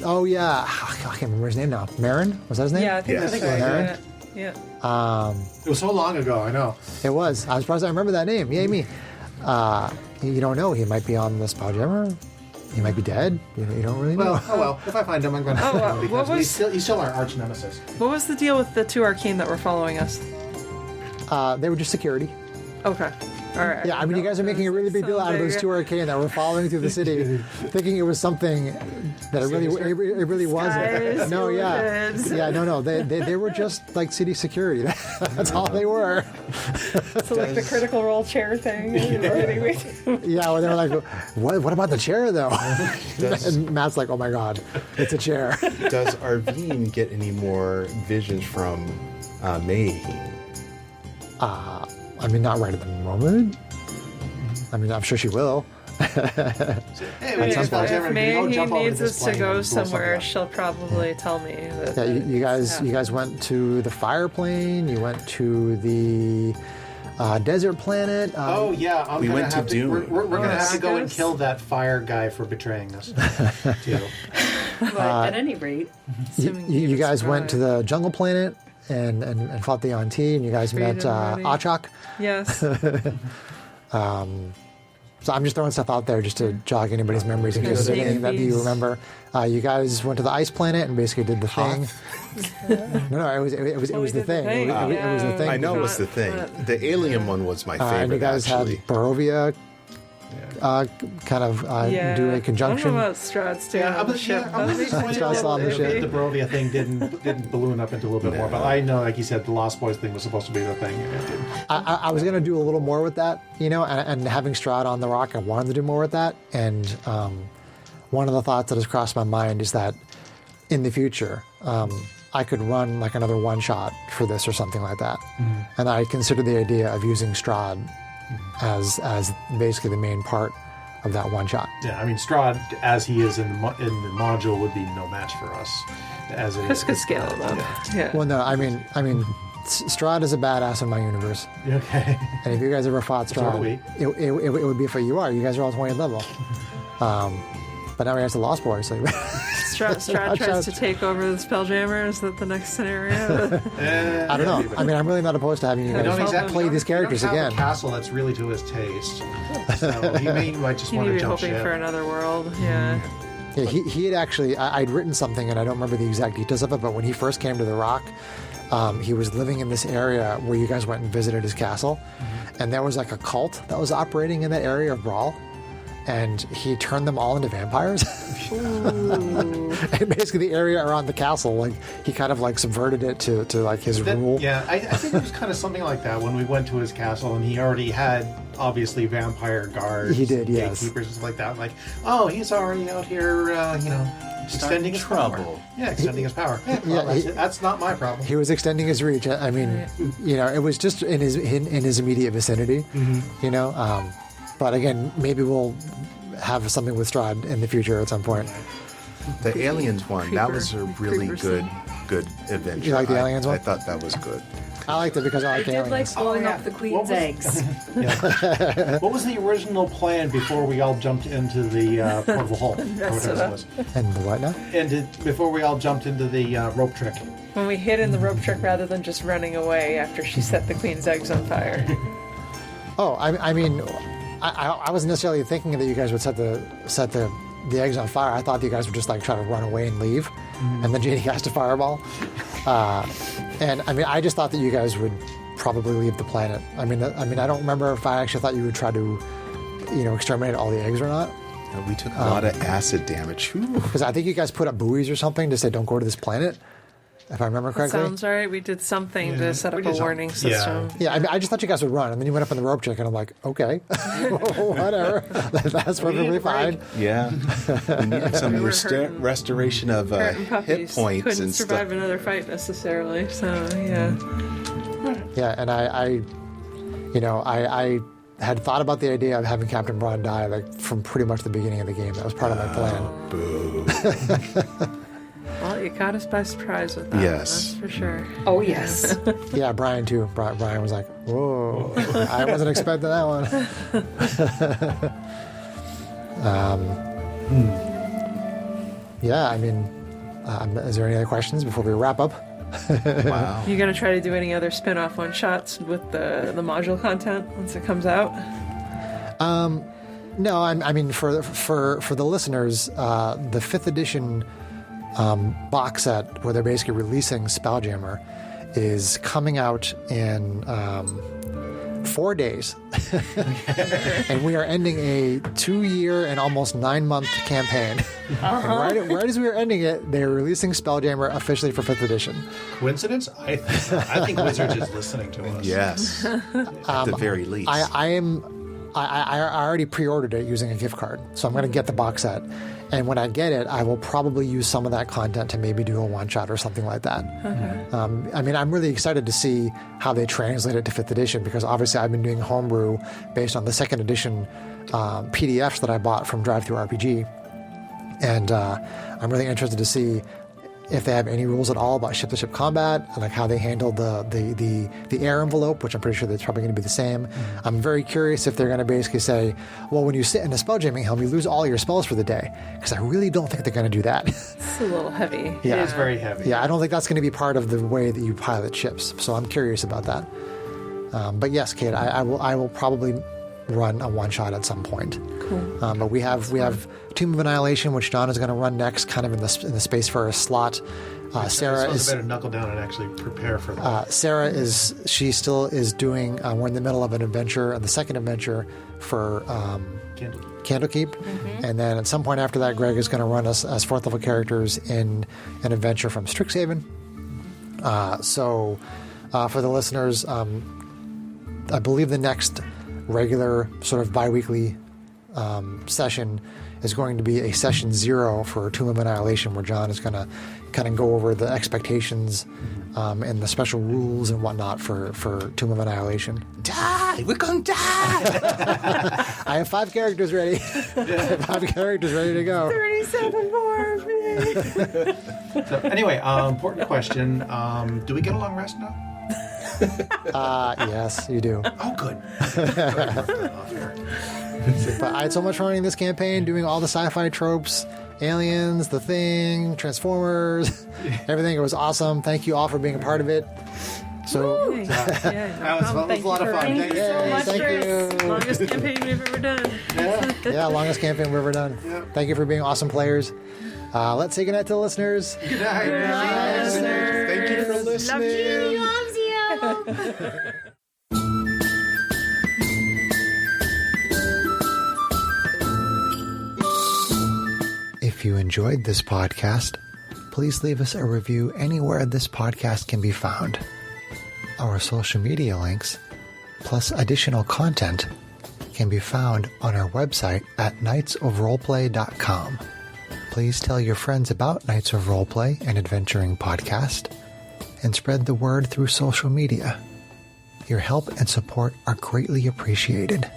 Oh yeah, I can't remember his name now. Marin, was that his name? Yeah, I think Yes. that's right. Aaron? Yeah. It was so long ago, I know. It was. I was surprised I remember that name. Yay me. You don't know. He might be on the Spelljammer. He might be dead. You don't really know. Well, if I find him, I'm going to Oh, kill him because what was- he's still our arch nemesis. What was the deal with the 2 Arcane that were following us? They were just security. Okay. All right. Yeah, I mean, you guys are making a really big deal out of those 2 arcane that were following through the city, thinking it was something that it really wasn't. No, yeah, yeah, no. They were just like city security. That's all they were. So like the critical role chair thing. Yeah, well, they were like, what about the chair though? And Matt's like, oh my god, it's a chair. Does Arvine get any more visions from Mayheen? I mean, not right at the moment. I mean, I'm sure she will. Hey, we some just point. Spelljammer, If we go Mayheen jump over needs this us to plane go and blow something somewhere, up. she'll probably tell me that. Yeah, you guys went to the fire plane. You went to the desert planet. Oh yeah, I'm We gonna went to have Dune. We're gonna have to go and Argus? kill that fire guy for betraying us. too. But at any rate, Assuming he You was guys went to survived. the jungle planet and fought the Auntie, and you guys met Freedom Party. Achak. Yes. So I'm just throwing stuff out there just to jog anybody's memories in case there's Sneak anything that you peeks. remember. You guys went to the ice planet and basically did the thing. No, it was we the did thing. It was the thing. I know it was the But- thing. The alien one was my favorite, And you guys actually. had Barovia kind of do a conjunction. I don't know about Strahd staying Yeah, on the but ship. I'm That'd be disappointed Strahd still on the that ship. the Barovia thing didn't balloon up into a little bit more. But I know, like you said, the Lost Boys thing was supposed to be the thing. And it didn't. I was going to do a little more with that, and having Strahd on the rock, I wanted to do more with that. And one of the thoughts that has crossed my mind is that in the future, I could run like another one shot for this or something like that. And I considered the idea of using Strahd as basically the main part of that one shot. Yeah, I mean, Strahd, as he is in the module, would be no match for us. As it Chris is. could scale it up. Yeah. Well, no, I mean, Strahd is a badass in my universe. Okay. And if you guys ever fought So are Strahd, we. it would be for you are. You guys are all 20th level. But now we have the Lost Boys. So Strahd tries to take over the Spelljammer. Is that the next scenario? I don't know. I mean, I'm really not opposed to having you I don't guys exactly play these characters we don't have again. a castle that's really to his taste. So he might just You want may to be jump hoping ship. for another world. Yeah. Yeah, he had actually, I'd written something and I don't remember the exact details of it, but when he first came to the Rock, he was living in this area where you guys went and visited his castle. And there was like a cult that was operating in that area of Brawl. And he turned them all into vampires. And basically the area around the castle, like he kind of like subverted it to like his rule. Yeah, I think it was kind of something like that when we went to his castle, and he already had obviously vampire guards. He did, yes. Gatekeepers and stuff like that. Like, oh, he's already out here, extending his power. trouble. Yeah, extending his power. Yeah, Yeah, that's not my problem. He was extending his reach. I mean, it was just in his immediate vicinity, But again, maybe we'll have something with Strahd in the future at some point. The aliens one, that was a really Creeper good adventure. You like the aliens one? I thought that was good. I liked it because I I like did like aliens. blowing yeah. up the What queen's was- eggs. What was the original plan before we all jumped into the portable hole? Or whatever it was. And the what now? Before we all jumped into the rope trick. When we hid in the rope trick rather than just running away after she set the queen's eggs on fire. Oh, I mean, I wasn't necessarily thinking that you guys would set the eggs on fire. I thought that you guys would just like try to run away and leave, and then Janie cast a fireball. And I mean, I just thought that you guys would probably leave the planet. I mean, I don't remember if I actually thought you would try to, exterminate all the eggs or not. We took a lot of acid damage. Whew. Because I think you guys put up buoys or something to say don't go to this planet, if I remember correctly. Sounds right. We did something to set up we a did warning something. system. Yeah, I mean, I just thought you guys would run, and then you went up on the rope trick, and I'm like, okay, whatever, that's perfectly fine. Yeah. We needed some We were hurting- restoration of Hurting hit puppies points couldn't and survive stuff. another fight necessarily. So yeah. Yeah, and I had thought about the idea of having Captain Braun die from pretty much the beginning of the game. That was part of my plan. Well, You caught us by surprise with that. Yes. That's for sure. Oh, yes. Yeah, Brian too. Brian was like, "Whoa, I wasn't expecting that one." Yeah, I mean, is there any other questions before we wrap up? Wow. You gonna try to do any other spin-off one-shots with the module content once it comes out? No, I mean for the listeners, the 5th edition box set where they're basically releasing Spelljammer is coming out in 4 days, and we are ending a 2-year and almost 9-month campaign. And right as we were ending it, they're releasing Spelljammer officially for 5th edition. Coincidence? I think Wizards is listening to us. Yes. At the very least. I already pre-ordered it using a gift card, so I'm going to get the box set. And when I get it, I will probably use some of that content to maybe do a one-shot or something like that. Okay. I mean, I'm really excited to see how they translate it to 5th edition, because obviously I've been doing homebrew based on the 2nd edition PDFs that I bought from DriveThruRPG. And I'm really interested to see if they have any rules at all about ship-to-ship combat, like how they handle the air envelope, which I'm pretty sure that's probably going to be the same. Mm-hmm. I'm very curious if they're going to basically say, well, when you sit in a spelljamming helm, you lose all your spells for the day, because I really don't think they're going to do that. It's a little heavy. Yeah. It is very heavy. Yeah, I don't think that's going to be part of the way that you pilot ships, so I'm curious about that. But yes, Kate, I will probably run a one-shot at some point. Cool. But we have Tomb of Annihilation, which John is going to run next, kind of in the Spacefarers slot. Sarah is better knuckle down and actually prepare for that. Sarah she still is doing. We're in the middle of an adventure, the second adventure for Candlekeep, and then at some point after that, Greg is going to run us as 4th level characters in an adventure from Strixhaven. So for the listeners, I believe the next regular sort of bi-weekly session is going to be a session 0 for Tomb of Annihilation, where John is going to kind of go over the expectations and the special rules and whatnot for Tomb of Annihilation. Die! We're gonna die! I have 5 characters ready. I have 5 characters ready to go. 37 more of me. So anyway, important question. Do we get a long rest now? Yes, you do. Oh, good. But I had so much fun running this campaign, doing all the sci-fi tropes, aliens, the Thing, Transformers, everything. It was awesome. Thank you all for being a part of it. So That was a lot of fun. Thank you so much. Thank you. Longest campaign we've ever done. Yeah, longest campaign we've ever done. Yeah. Thank you for being awesome players. Let's say goodnight to the listeners. Good night. listeners. Thank you for listening. Loves you. If you enjoyed this podcast, please leave us a review anywhere this podcast can be found. Our social media links, plus additional content, can be found on our website at knightsofroleplay.com. Please tell your friends about Knights of Roleplay and Adventuring Podcast, and spread the word through social media. Your help and support are greatly appreciated.